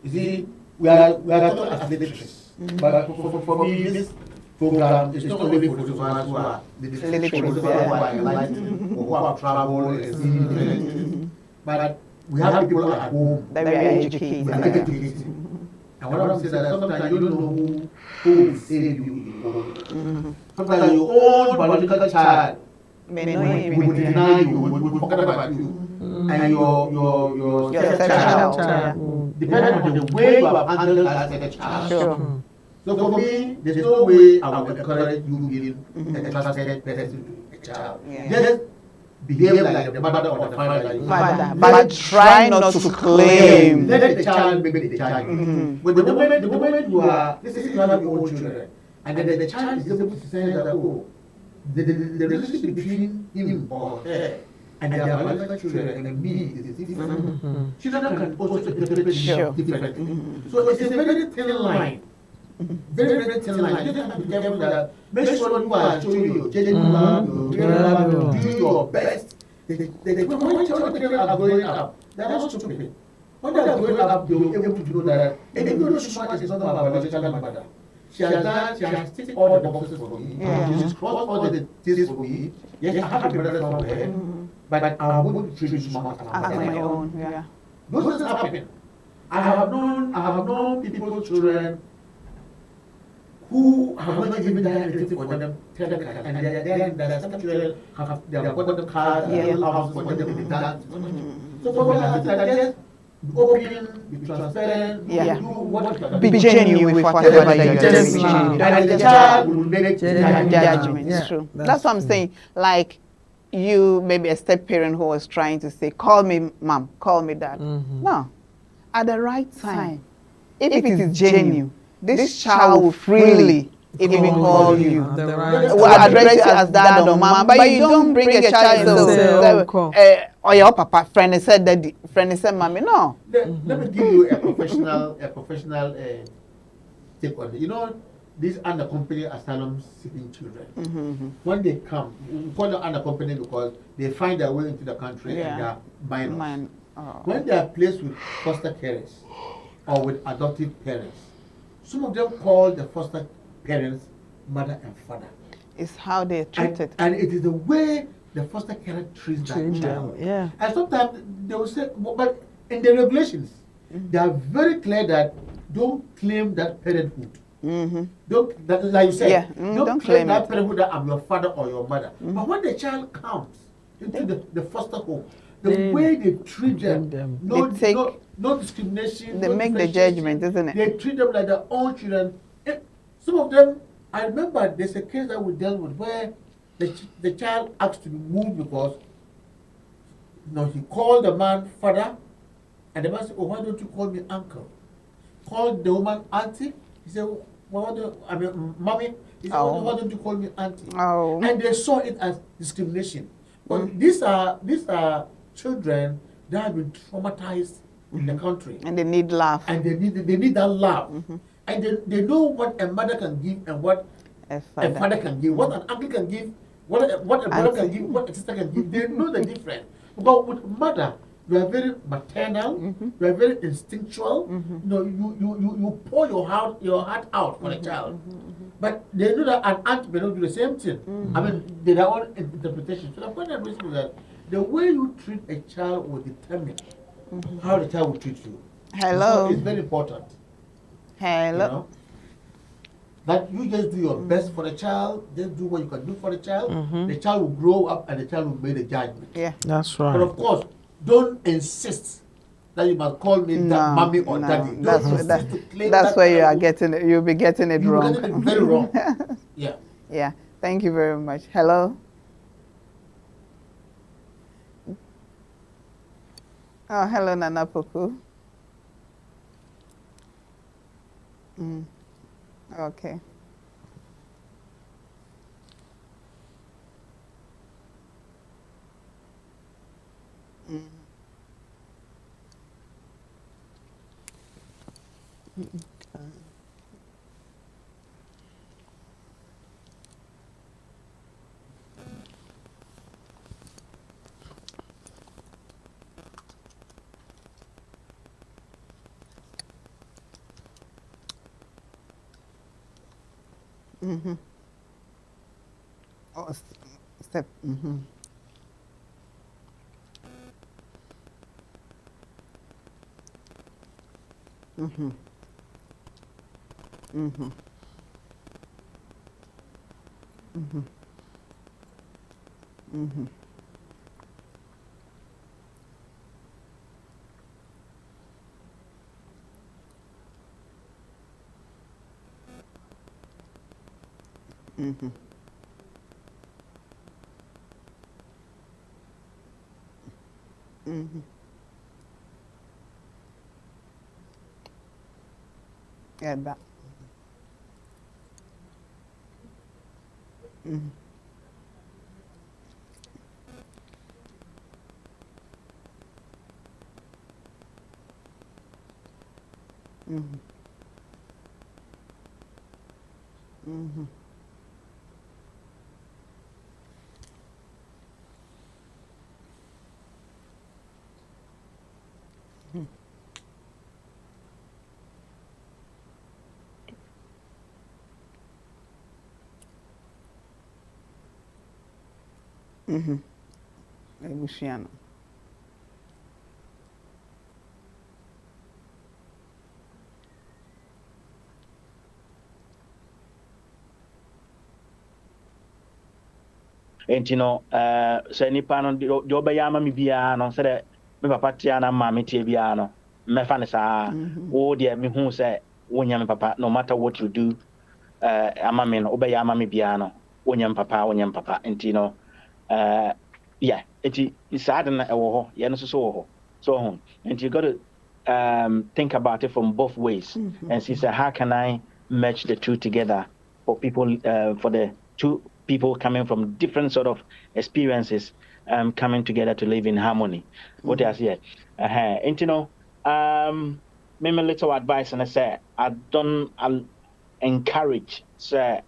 You see, we are taught as literates, but for me, this program is not only for those of us who are literate, for those of us who are enlightened, or who have traveled and seen different things. But we have people at home That we are educated. who are educated. And what I'm saying is that sometimes you don't know who will save you in the old age. Sometimes your own biological child May not even would be- deny you, would forget about you, and your Your stepchild, stepchild. depending on the way you have handled that stepchild. Sure. So for me, there's no way I would encourage you being a trusted person to a child. Yeah. Just behave like the mother or the father that you Father, are. but try not to claim. Let the child make the judgment. But the moment you are, this is you have your own children, and then the child is able to say that, oh, the relationship between him or her and their biological children and me is different. Children can also interpret Sure. differently. So it's a very thin line. Very, very thin line. You just have to be careful that make sure you are showing your genuine love, your real love, do your best. When children are growing up, they are not stupid. When they are growing up, they will be able to know that even though she is not my biological mother, she has ticked all the boxes for me. Yeah. She has crossed all the T's for me. Yes, I have a brother somewhere, but I'm going to treat you as As my own, yeah. Those things happen. I have known people, children, who have not even done anything for them, tell them, and there are some children they have got them cars, Yeah. houses for them to be done. So for me, just be open, be transparent, Yeah. do what you can Be do. genuine with whatever you are Just doing. love. And the child will make Judgment. Judgment. Yeah, It's true. that's That's what I'm true. saying. Like, you maybe a step parent who was trying to say, call me mom, call me dad. No. At the right time, if it is genuine, this child will freely even call you. At the right Will address you as dad or mom, but you don't bring a child and Say, say, uncle. or your papa, friend said daddy, friend said mommy. No. Let me give you a professional take on it. You know, these unaccompanied asylum seeking children, when they come, we call them unaccompanied because they find their way into the country Yeah. and they are minors. Man, oh. When they are placed with foster parents or with adoptive parents, some of them call the foster parents mother and father. It's how they're treated. And it is the way the foster parent treats that Treat child. them, yeah. And sometimes they will say, but in the regulations, they are very clear that don't claim that parenthood. Don't, that, like you said, Yeah, don't don't claim claim that it. parenthood that I'm your father or your mother. But when the child comes into the foster home, the They way they treat them, them. They take- no discrimination. they no make the differentiation. judgment, isn't it? They treat them like their own children. Some of them, I remember there's a case that we dealt with where the child asked to be moved because he called the man father, and the man said, oh, why don't you call me uncle? Called the woman auntie. He said, mommy. He said, Oh. why don't you call me auntie? Oh. And they saw it as discrimination. But these are children that have been traumatized in the country, And they need love. and they need that love, and they know what a mother can give and what A a father. father can give, what an uncle can give, what a brother can Auntie. give, what a sister can give. They know the difference. But with mother, you are very maternal, you are very instinctual. You pour your heart out for the child. But they know that an aunt may not do the same thing. I mean, their own interpretation. So the point I'm raising is that the way you treat a child will determine how the child will treat you. Hello. So it's very important. Hello. You know, that you just do your best for the child, just do what you can do for the child. The child will grow up and the child will make a judgment. Yeah. That's But right. of course, don't insist that you must call me No, mommy or no, daddy. Don't that's insist to claim that's that where you are title. getting it. You'll be getting it You're wrong. getting it very wrong. Yeah. Yeah. Thank you very much. Hello. Oh, hello, Nana Poku. Okay. Mm-hmm. Oh, step. Mm-hmm. Mm-hmm. Mm-hmm. Mm-hmm. Mm-hmm. Mm-hmm. Mm-hmm. Yeah, that. Mm-hmm. Mm-hmm. Mm-hmm. Mm-hmm. Luciano. nti no sɛ nipa no deɛ ɔbɛyɛ ama me biara no sɛ dɛ me papa tea na maame tie biara no mɛfa ne saa Mm-hmm. wo deɛ mehu sɛ wonya me papa no matter what you do ama me no wobɛyɛ ama me biara no wonya me papa nti no yeah nti saa de no ɛwɔ hɔ yɛno nso so wɔ hɔ so nti you got to think about it from both ways and see how can I match the two together for people for the two people coming from different sort of experiences coming together to live in harmony. What I say, and maybe little advice and I say I'll encourage say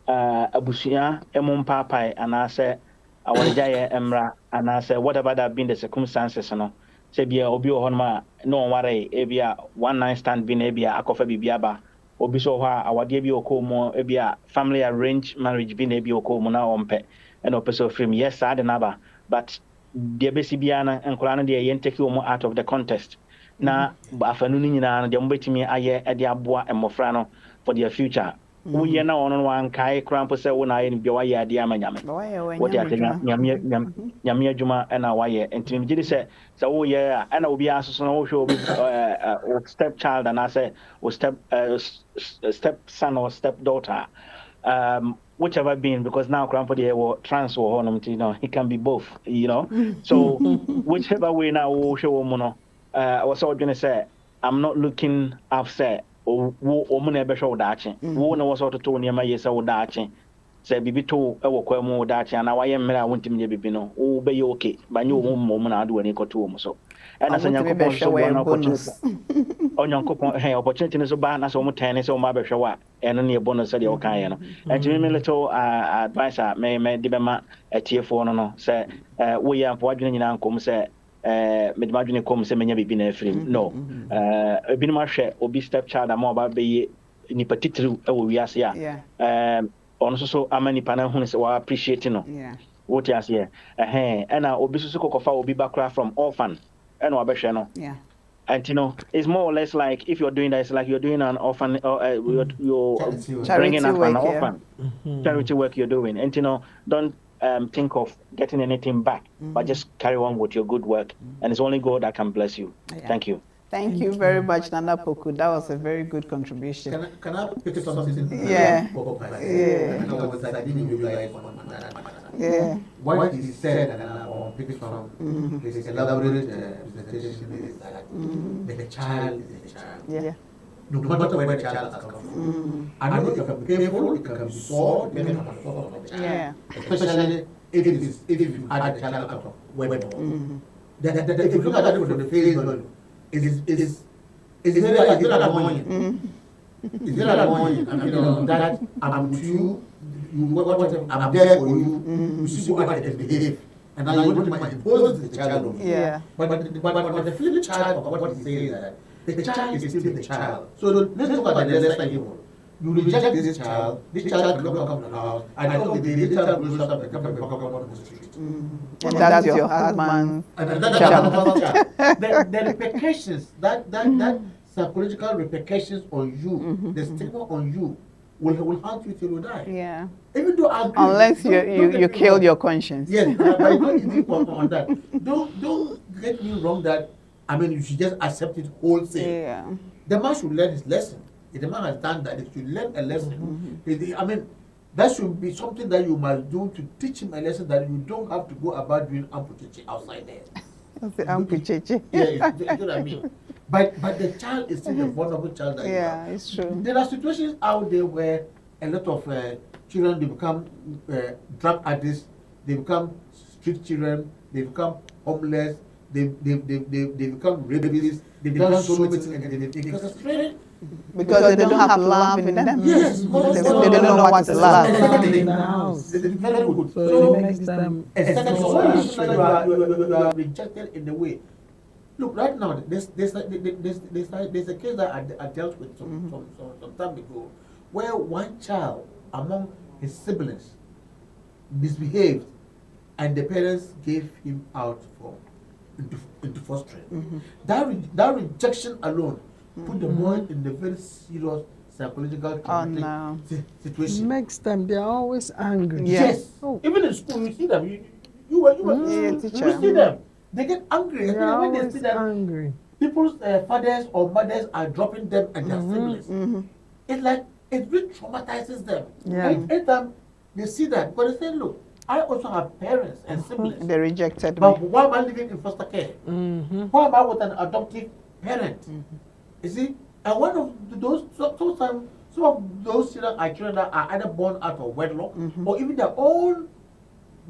abusua emu mpaapae anaasɛ awaregyaeɛ mmra anaasɛ whatever that been the circumstances no sɛ bia obi wɔ hɔnom a na ɔnware ebi a one night stand bi na ebi a akɔfa biribi aba obi so wɔ hɔ a awadeɛ bi ɔkɔɔ mu ebi a family arranged marriage bi na ebi ɔkɔɔ mu na ɔmpɛ ɛna ɔpɛ sɛ ɔfiri mu yes saa de n'aba but deɛ bɛsi biara no nkɔlaa no deɛ yɛn take wɔn out of the contest na afanu no nyinaa no deɛ mobɛtumi ayɛ de aboa mmɔfra no for their future woyɛ na ɔno no wankae koraa mpo sɛ wo na ayɛ no bia wayɛ adeɛ ama nyame wode ate nyame adwuma ɛna wayɛ nti megye di sɛ woyɛ a ɛna obiara nso so no wohwɛ obi wo step child anaasɛ wo step son or step daughter whichever being because now koraa mpo deɛ wɔ trans wɔ hɔnom nti it can be both so whichever way na wohwɛ wɔ mu no wɔ sɛ wodwene sɛ I'm not looking upset wo na ɛbɛhwɛ wo daakye wo na wɔ sɛ ɔtoto wo nneɛma yie sɛ wo daakye sɛ biribi to ɛwɔ kwa mu wo daakye anaa wayɛ mmerɛ a wontimi nyɛ biribi no wobɛyɛ okay banyɛ wo mu mmom na ade w'ani kɔto wɔ mu so ɛna sɛ nyankopɔn so bɔ no opportunity no so ba na sɛ wɔn tɛn ne sɛ wɔn abɛhwɛ wo a ɛno ne ɛbɔ no sɛdeɛ wɔkaeɛ no ɛnti me little advice a de bɛma atiefoɔ no sɛ woyɛ mpo wadwene nyinaa nkɔm sɛ mede madwene kɔm sɛ menya biribi na afirim no ebinom ahwɛ obi step child ama ɔba bɛyɛ nipa titiriw ɛwɔ wiase a ɔno nso so ama nipa no ahunu sɛ wɔ appreciate no wote aseɛ ɛna obi nso so kɔkɔfa obi ba koraa from orphan ɛna wabɛhwɛ no and it's more or less like if you're doing that, it's like you're doing an orphan you're bringing up an orphan charity work you're doing and don't think of getting anything back but just carry on with your good work and it's only God that can bless you. Thank you Thank you very much, Nana Poku. That was a very good contribution. Can I pick something? Yeah. What he said, and I'll pick it from his elaborate presentation is that the child is a child. Yeah. No matter where the child has come from. I know it can be painful, it can be sore, it can be sore of the child. Yeah. Especially if you had a child out of wedlock. If you look at that from the face value, it's very annoying. It's very annoying. That I'm with you, I'm there for you, you see what I can behave. And now you want to impose the child on me. Yeah. But the flip child of what he says is that the child is still the child. So let's look at the lesser evil. you reject this child cannot come to the house, and at the end of the day, this child grows up and becomes a vagabond on the street. And that's your husband. And that's another child. The repercussions, that psychological repercussions on you, the stigma on you, will haunt you till you die. Yeah. Even though I agree, Unless don't you kill your conscience. Yes, but don't easy on that. Don't get me wrong that, I mean, you should just accept it wholesale. Yeah. The man should learn his lesson. If the man has done that, he should learn a lesson. I mean, that should be something that you must do to teach him a lesson that you don't have to go about doing amputation outside there. That's the amputation. Yeah, you know what I mean? But the child is still a vulnerable child that you Yeah, have. it's true. There are situations out there where a lot of children, they become drug addicts, they become street children, they become homeless, they become rapists, they become so many things, and they become frustrated. Because they don't have love in them. Yes, They don't know what is love. Exactly. In the house. Very good. So it makes them Exactly. so So frustrated. you are rejected in the way. Look, right now, there's a case that I dealt with some time ago, where one child among his siblings misbehaved, and the parents gave him out into fostering. That rejection alone put the boy in a very serious psychological traumatic situation. Makes them, they're always angry. Yes. Oh. Even in school, you see them. You teacher. see them. They get angry. They're Especially when they always see them. angry. People's fathers or mothers are dropping them and their siblings. It's like it really traumatizes them. Yeah. And anytime they see that, but they say, look, I also have parents and siblings. They rejected me. But why am I living in foster care? Why am I with an adoptive parent? You see, and one of those, sometimes some of those children are children that are either born out of wedlock or even their own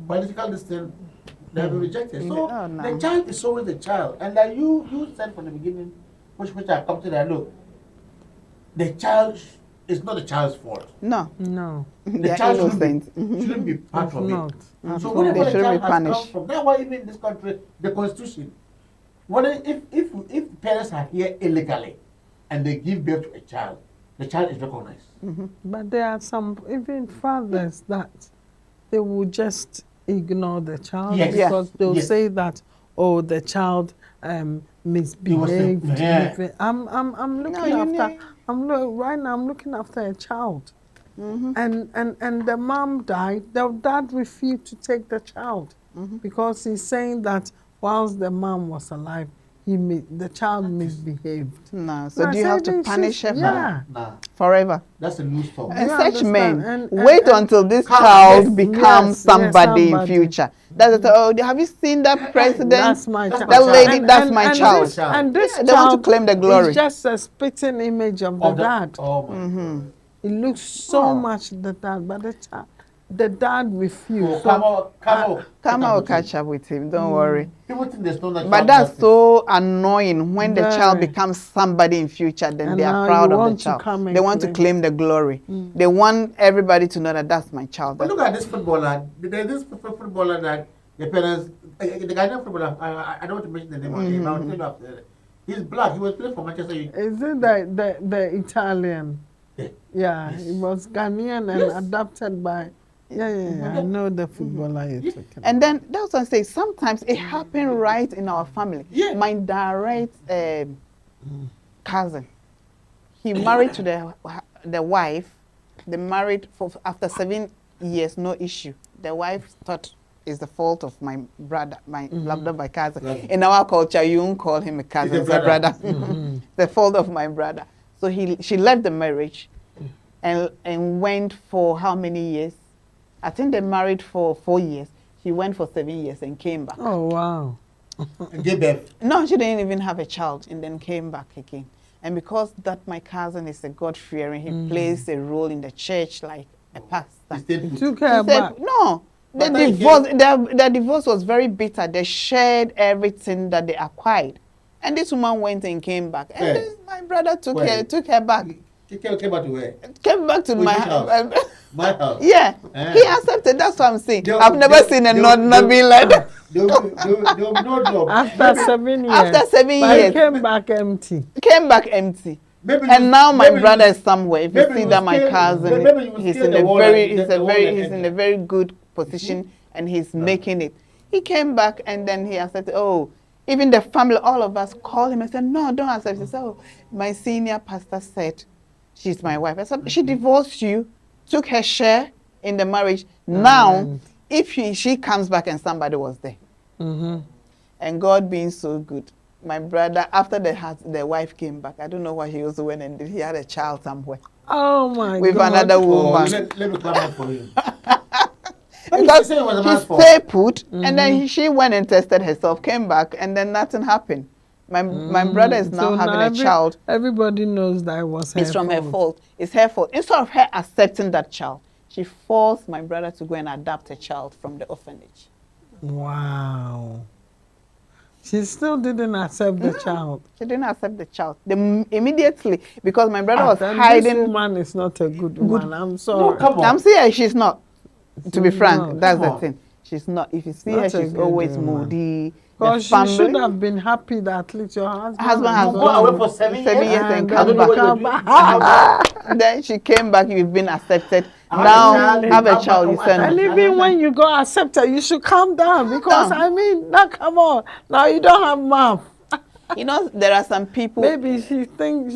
biological descent, they have been rejected. So the child is always the child. And like you said from the beginning, which I come to that, look, the child is not the child's fault. No. The They're child innocent. shouldn't be part of Not. it. So At whenever They the shouldn't child be has come punished. from, that's why even in this country, the constitution, if parents are here illegally and they give birth to a child, the child is recognized. But there are some, even fathers, that they will just ignore the child Yes. because they'll Yes. say that, oh, the child misbehaved. Yeah. I'm looking after. Right now. I'm looking after a child, and the mom died. The dad refused to take the child because he's saying that whilst the mom was alive, the child misbehaved. No. So I do you have said to it's punish just- her Yeah. Nah, forever? that's a loose talk. And You such understand? men And wait until this child becomes somebody in somebody. future. That's the, oh, have you seen that president? That's my That's child. my That lady, child. that's my child. This, and this Yeah, they want to child claim the glory. is just a spitting image of the dad. Oh my God. It looks so much the dad, but the dad refused. Oh, Come will catch up with him. Don't worry. People think there's no natural But that's justice. so annoying when the child Very. becomes somebody in future. Then And they now are you proud of want the to child. come and They want to claim. claim the glory. They want everybody to know that that's my child. But look at this footballer. There's this footballer that the parents, the Ghanaian footballer, I don't want to mention the name of him, I'll tell you after. He's black. He was playing for Manchester United. Is it the Italian? Yeah. Yeah, Yes. it was Ghanaian and Yes. adopted by. Yeah. I know the footballer you're talking about. And then that's what I say. Sometimes it happened right in our family. Yeah. My direct cousin, he married to the wife. They married for after 7 years, no issue. The wife thought it's the fault of my brother, my loved by cousin. Right. In our culture, you won't call him a cousin, He's it's a a brother. brother. The fault of my brother. So she left the marriage, and went for how many years? I think they married for 4 years. She went for 7 years and came back. Oh, wow. And gave birth. No, she didn't even have a child, and then came back again. And because that my cousin is a God-fearing, he plays a role in the church like a pastor. He stayed He put. took He her said, back. no, the But then he divorce, the divorce was very bitter. They shared everything that they acquired. And this woman went and came back. And Where? my brother took Where? her back. He came back to where? Came back to Which my house? house. My house. Yeah, Ah. he accepted. That's what I'm saying. They'll- I've never they'll- seen a they'll- not be like that. There will be no job. After 7 years. After 7 But years. he came back empty. Came back empty. And now my brother is somewhere. If you see that my cousin, he's in a very good position and he's making it. He came back and then he accepted. Oh, even the family, all of us called him and said, no, don't accept. He said, oh, my senior pastor said she's my wife. I said, she divorced you, took her share in the marriage. Now, if she comes back and somebody was there, and God being so good, my brother, after the wife came back, I don't know what he also went and did. He had a child somewhere. Oh my with God. Another woman. Let me comment for him. Because he stayed put, and then she went and tested herself, came back, and then nothing happened. My brother is now having a child. Everybody knows that it was her fault. It's from her fault. It's her fault. Instead of her accepting that child, she forced my brother to go and adopt a child from the orphanage. Wow. She still didn't accept the child. She didn't accept the child. Immediately, because my brother was hiding. This woman is not a good woman. I'm sorry. No, come on. I'm saying she's not. To be frank, No, that's the thing. She's not. If you see her, she's always moody. Because she should have been happy that at least your husband has gone away for 7 years and come back. Then she came back. You've been accepted. Now have a child. You send. And even when you go accepted, you should calm down because I mean, now come on, now you don't have mouth. You know, there are some people. Maybe she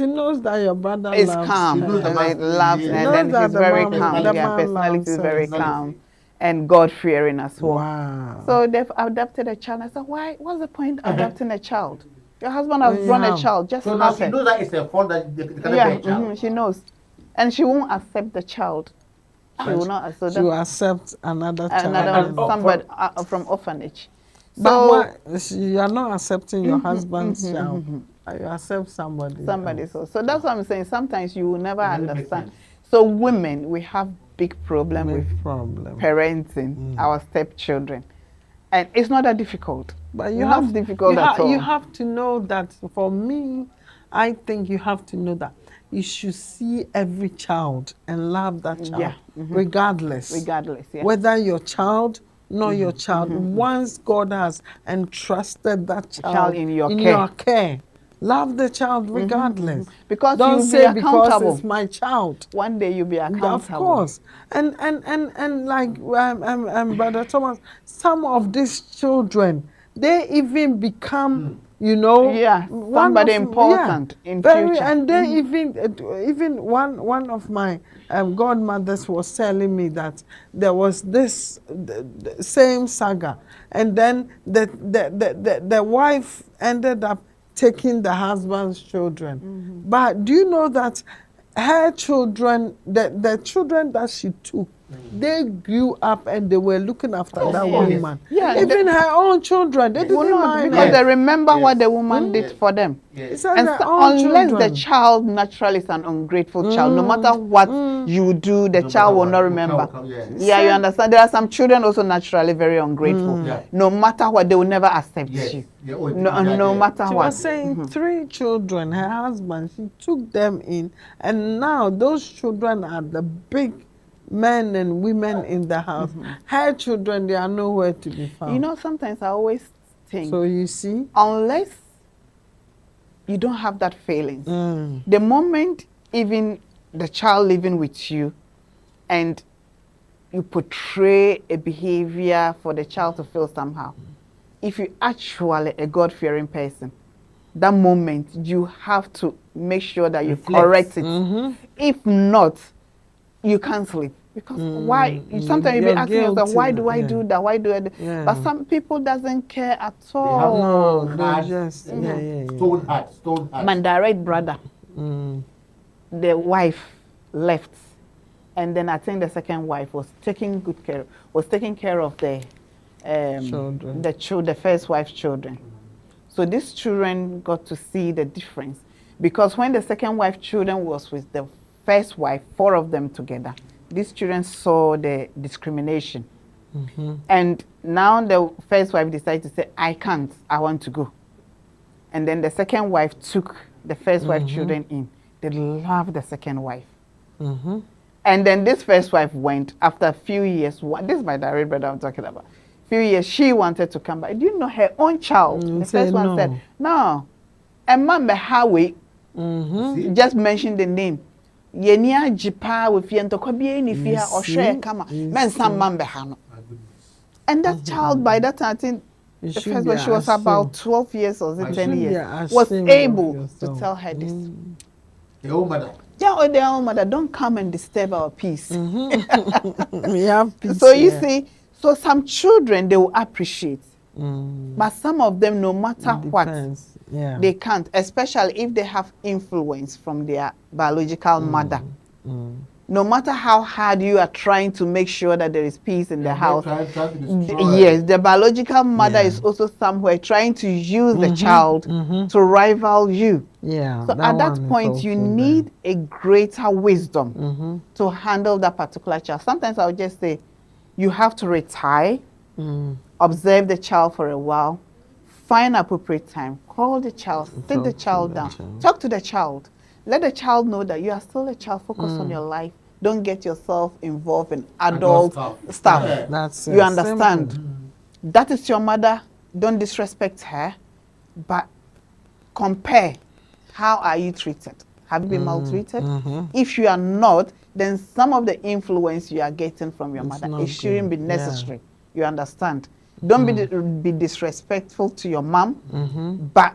knows that your brother is loves calm, her. loves, and then he's very calm. Yeah, personality is very calm, and God fearing as well. Wow. So they've adopted a child. I said, why? What's the point of adopting a child? Your husband has run a child. Just so have she it. knows that it's a fault that they cannot bear a child. She knows, and she won't accept the child. She will not. So she will accept another child. Another somebody from orphanage. So you are not accepting your husband's child. You accept somebody. So that's what I'm saying. Sometimes you will never understand. So women, we have big problem with parenting our stepchildren, and it's not that difficult. But you have difficult at all. You have to know that. For me, I think you have to know that you should see every child and love that child, regardless. Regardless, yeah. Whether your child, not your child. Once God has entrusted that child in your care, love the child regardless. Because don't you'll say be accountable. Because it's my child. One day you'll be accountable. Of course. And like Brother Thomas, some of these children, they even become somebody important in future. And they even one of my godmothers was telling me that there was this the same saga, and then the wife ended up taking the husband's children. But do you know that her children, the children that she took, they grew up and they were looking after that woman. Yeah, even her own children, they didn't mind because they remember what the woman did for them. And unless the child naturally is an ungrateful child, no matter what you do, the child will not remember. Yeah, you understand? There are some children also naturally very ungrateful. No matter what, they will never accept you. No matter she what. Was saying 3 children, her husband, she took them in, and now those children are the big men and women in the house. Her children, they are nowhere to be found. You know, sometimes I always think. So you see, unless you don't have that feeling, the moment even the child living with you, and you portray a behavior for the child to feel somehow, if you actually a God-fearing person, that moment you have to make sure that you correct it. If not, you can't sleep. Because why? Sometimes you'll be asking yourself, why do I do that? Why do I do that? But some people doesn't care at all. They just, Stone heart. My direct brother, the wife left. And then I think the second wife was taking care of the the first wife's children. So these children got to see the difference. Because when the second wife's children was with the first wife, 4 of them together, these children saw the discrimination. And now the first wife decided to say, I can't, I want to go. And then the second wife took the first wife's children in. They loved the second wife. And then this first wife went after a few years. This is my direct brother I'm talking about. Few years, she wanted to come back. Do you know her own child? The first one said, no. And Mama Howie, See? Just mention the name. Yenia jipa with yentokobie ni fi ha ohwe kama. Men sam man behano. My goodness. And that child by that time I think You the should first be one she was about ashamed. 12 years or You 10 should years be was ashamed of able to yourself. tell her this. The old mother. Yeah, their own mother, don't come and disturb our peace. We have peace So you here. see, so some children they will appreciate, but some of them, no matter what, Depends. Yeah. they can't, especially if they have influence from their biological mother. No matter how hard you are trying to make sure that there is peace in the house, Trying to destroy. yes, the biological mother Yeah. is also somewhere trying to use the child to rival you. Yeah. So at that one is point, you also need a greater wisdom there. to handle that particular child. Sometimes I'll just say, you have to retire, observe the child for a while, find appropriate time, call the child, sit the Talk to child the down, child. talk to the child. Let the child know that you are still a child, focus on your life. Don't get yourself involved in adult stuff. Yeah. That's You it. understand? Simple. That is your mother. Don't disrespect her, but compare. How are you treated? Have you been maltreated? If you are not, then some of the influence you are getting from your It's mother, not it shouldn't be good. Yeah. necessary. You understand? Don't be disrespectful to your mom, but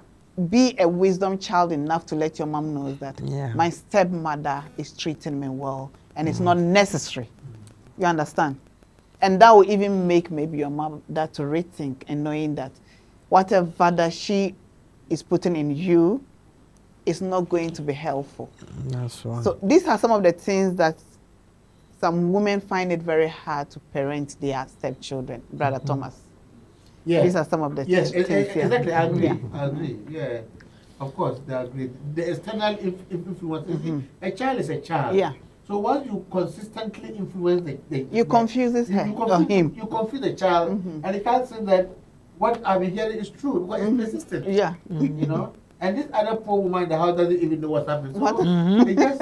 be a wisdom child enough to let your mom know that Yeah. my stepmother is treating me well, and it's not necessary. You understand? And that will even make maybe your mom that to rethink and knowing that whatever that she is putting in you is not going to be helpful. That's right. So these are some of the things that some women find it very hard to parent their stepchildren, Brother Thomas. Yeah. These are some of the Yes, things. Yeah. exactly. I agree. Yeah. I agree. Yeah. Of course, they agree. The external influence. A child is a child. Yeah. So once you consistently influence You confuses her you or confuse, him. You confuse the child, and the child says that what I've been hearing is true because it's persistent. Yeah. You know. And this other poor woman in the house doesn't even know what's happening. So they just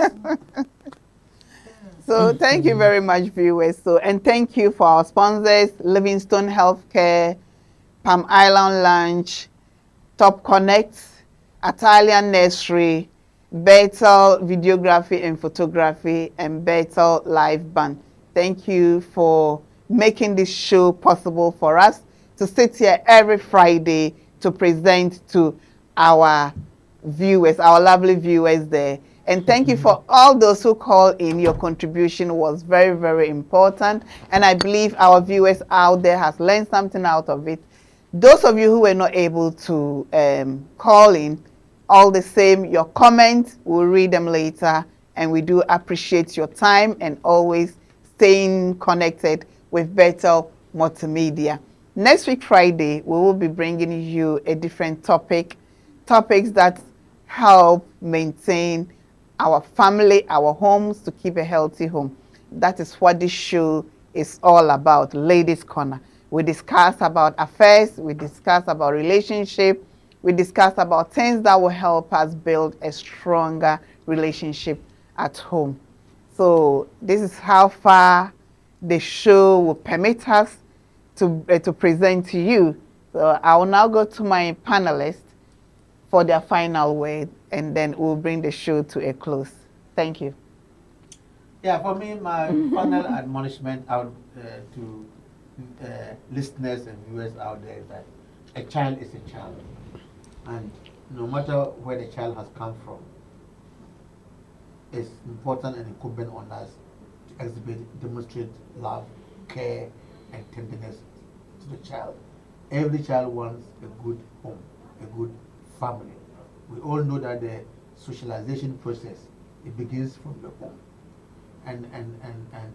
So thank you very much, viewers. So and thank you for our sponsors: Livingstone Healthcare, Palm Island Lounge, Top Connect, Italian Nursery, Bethel Videography and Photography, and Bethel Live Band. Thank you for making this show possible for us to sit here every Friday to present to our viewers, our lovely viewers there. And thank you for all those who called in. Your contribution was very, very important. And I believe our viewers out there has learned something out of it. Those of you who were not able to call in, all the same, your comments, we'll read them later. And we do appreciate your time and always staying connected with Bethel Multimedia. Next week, Friday, we will be bringing you a different topics that help maintain our family, our homes, to keep a healthy home. That is what this show is all about, Ladies Corner. We discuss about affairs, we discuss about relationship, we discuss about things that will help us build a stronger relationship at home. So this is how far the show will permit us to present to you. So I will now go to my panelists for their final word, and then we'll bring the show to a close. Thank you. Yeah, for me, my final admonishment out to listeners and viewers out there is that a child is a child. And no matter where the child has come from, it's important and incumbent on us to demonstrate love, care, and tenderness to the child. Every child wants a good home, a good family. We all know that the socialization process, it begins from the home. And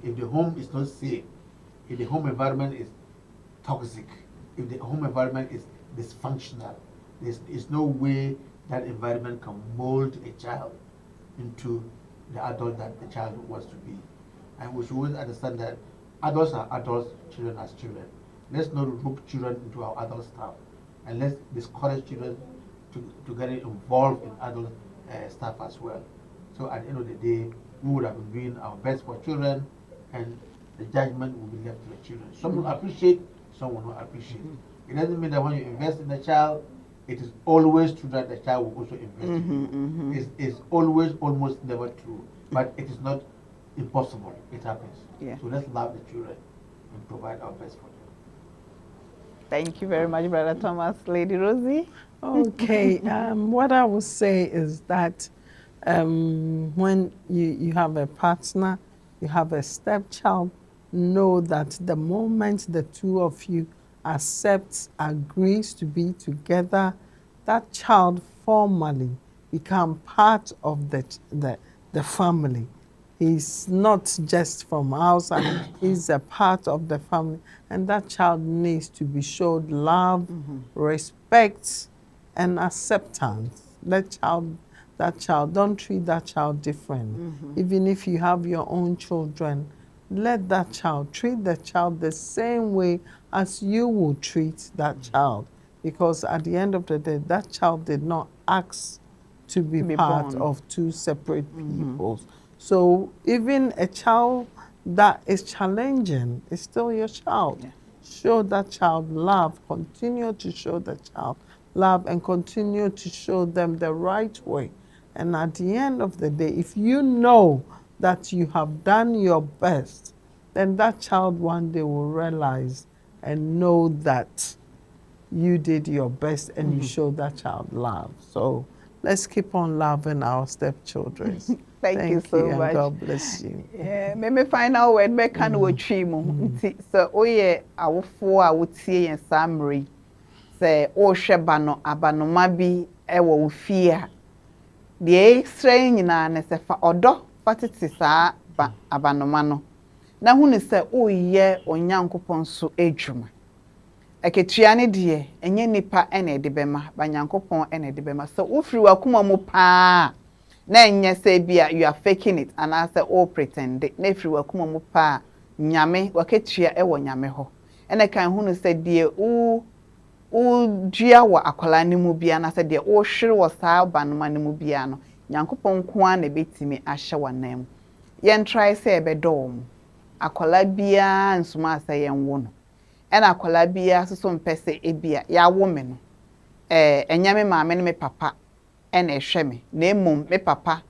if the home is not safe, if the home environment is toxic, if the home environment is dysfunctional, there's no way that environment can mold a child into the adult that the child wants to be. And we should always understand that adults are adults, children are children. Let's not rope children into our adult stuff, and let's discourage children to get involved in adult stuff as well. So at the end of the day, we would have been doing our best for children, and the judgment will be left to the children. Some will appreciate, some will not appreciate. It doesn't mean that when you invest in a child, it is always true that the child will also invest in you. It's always almost never true, but it is not impossible. It happens. Yeah. So let's love the children and provide our best for them. Thank you very much, Brother Thomas. Lady Rosie? Okay, what I would say is that when you have a partner, you have a stepchild, know that the moment the two of you accepts, agrees to be together, that child formally become part of the family. He's not just from outside, he's a part of the family. And that child needs to be showed love, respect, and acceptance. That child, don't treat that child different. Even if you have your own children, let that child treat the child the same way as you would treat that child. Because at the end of the day, that child did not ask to be part born. of two separate peoples. So even a child that is challenging is still your child. Yeah. Show that child love, continue to show the child love, and continue to show them the right way. And at the end of the day, if you know that you have done your best, then that child one day will realize and know that you did your best and you showed that child love. So let's keep on loving our stepchildren. Thank you so and much. God bless you. Yeah, maybe final word be kan wo twi mu. Nti so oye awofo a wotie yen samri. Se o hweba no abanoma bi e wo fie a. De extra nyina ne se fa odo fatete saa abanoma no. Na hunu se oye onyankopon so edwuma. Eketua ne de enye nipa ene de bema ba nyankopon ene de bema. So ufiri wakuma mu pa na enye se bia you are faking it and I say all pretend na efiri wakuma mu pa nyame waketua e wo nyame ho ene kan hunu se de u dua wa akwala ne mu bia na se de o hwere wo saa banoma ne mu bia no nyankopon ko a na betimi ahye wanam yen try say be dom akwala bia nsuma asa yen wo no ena akwala bia so mpese ebia ya wo me no enyame maame ne me papa ena ehwe me na emom me papa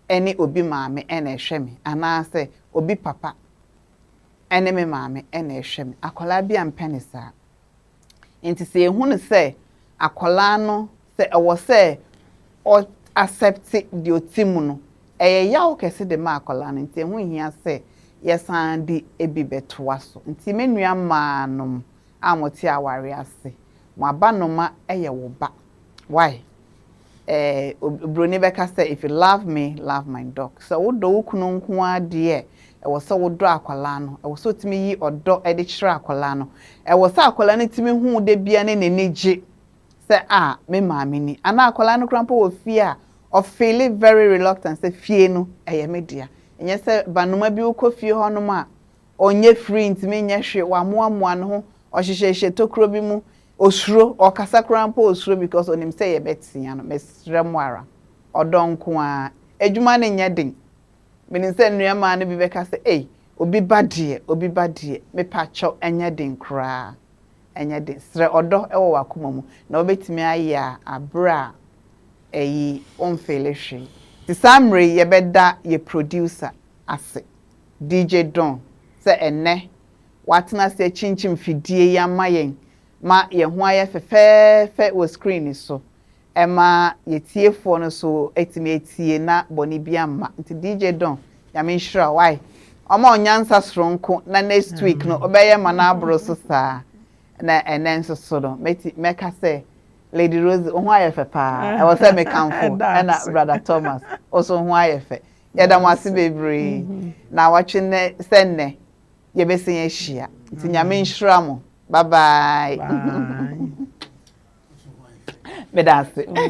ene obi maame ena ehwe me anase obi papa ene me maame ena ehwe me akola bia mpene saa enti se ehunu se akola no se ewo se o accept the otimu no yawo kese de ma akola no enti ehu hia se yesan di ebi betoa so enti menua maanom amoti aware ase mo abanoma wo ba why Bruni Beka said, if you love me, love my dog. So, what do you know? Dear, I was so would draw aqualano. I was so to me or dog edit aqualano. I was aqualani to me who de be an energy. Say, me mammy, and now aqualano crumple with fear of feeling very reluctant. Say, fear no, media. And yes, sir, Banuma Buko fear honoma. On ye free to me, yes, she one ho, or she took Robimu. Osuro or kasakrampo osuro because on him say Betsy and Miss Ramwara or Don Kwa. Ejuma ne nyadin. Meaning say no man be beka say, "Hey, obi badie, me pacho enyadin kra." Enyadin sre odo e wo wakoma mu. Na obetimi aye abra eyi onfele hwe. Ti samre ye beda ye producer ase. DJ Don say enne watena se chinchim fidie ya mayen. Ma ye ho aye fefefe wo screen so ema ye tie fo no so etime etie na boni bia ma nti DJ Don ya me nhira why omo onyansa sronko na next week no obeye ma na abro so saa na enenso so no meka say Lady Rose ho aye fe pa e wo say me kanfo na Brother Thomas also ho aye fe ye da mo ase bebre na watwe ne senne ye besen ye hia nti nya me nhira mo. Bye-bye. Bye. But that's it. Oh,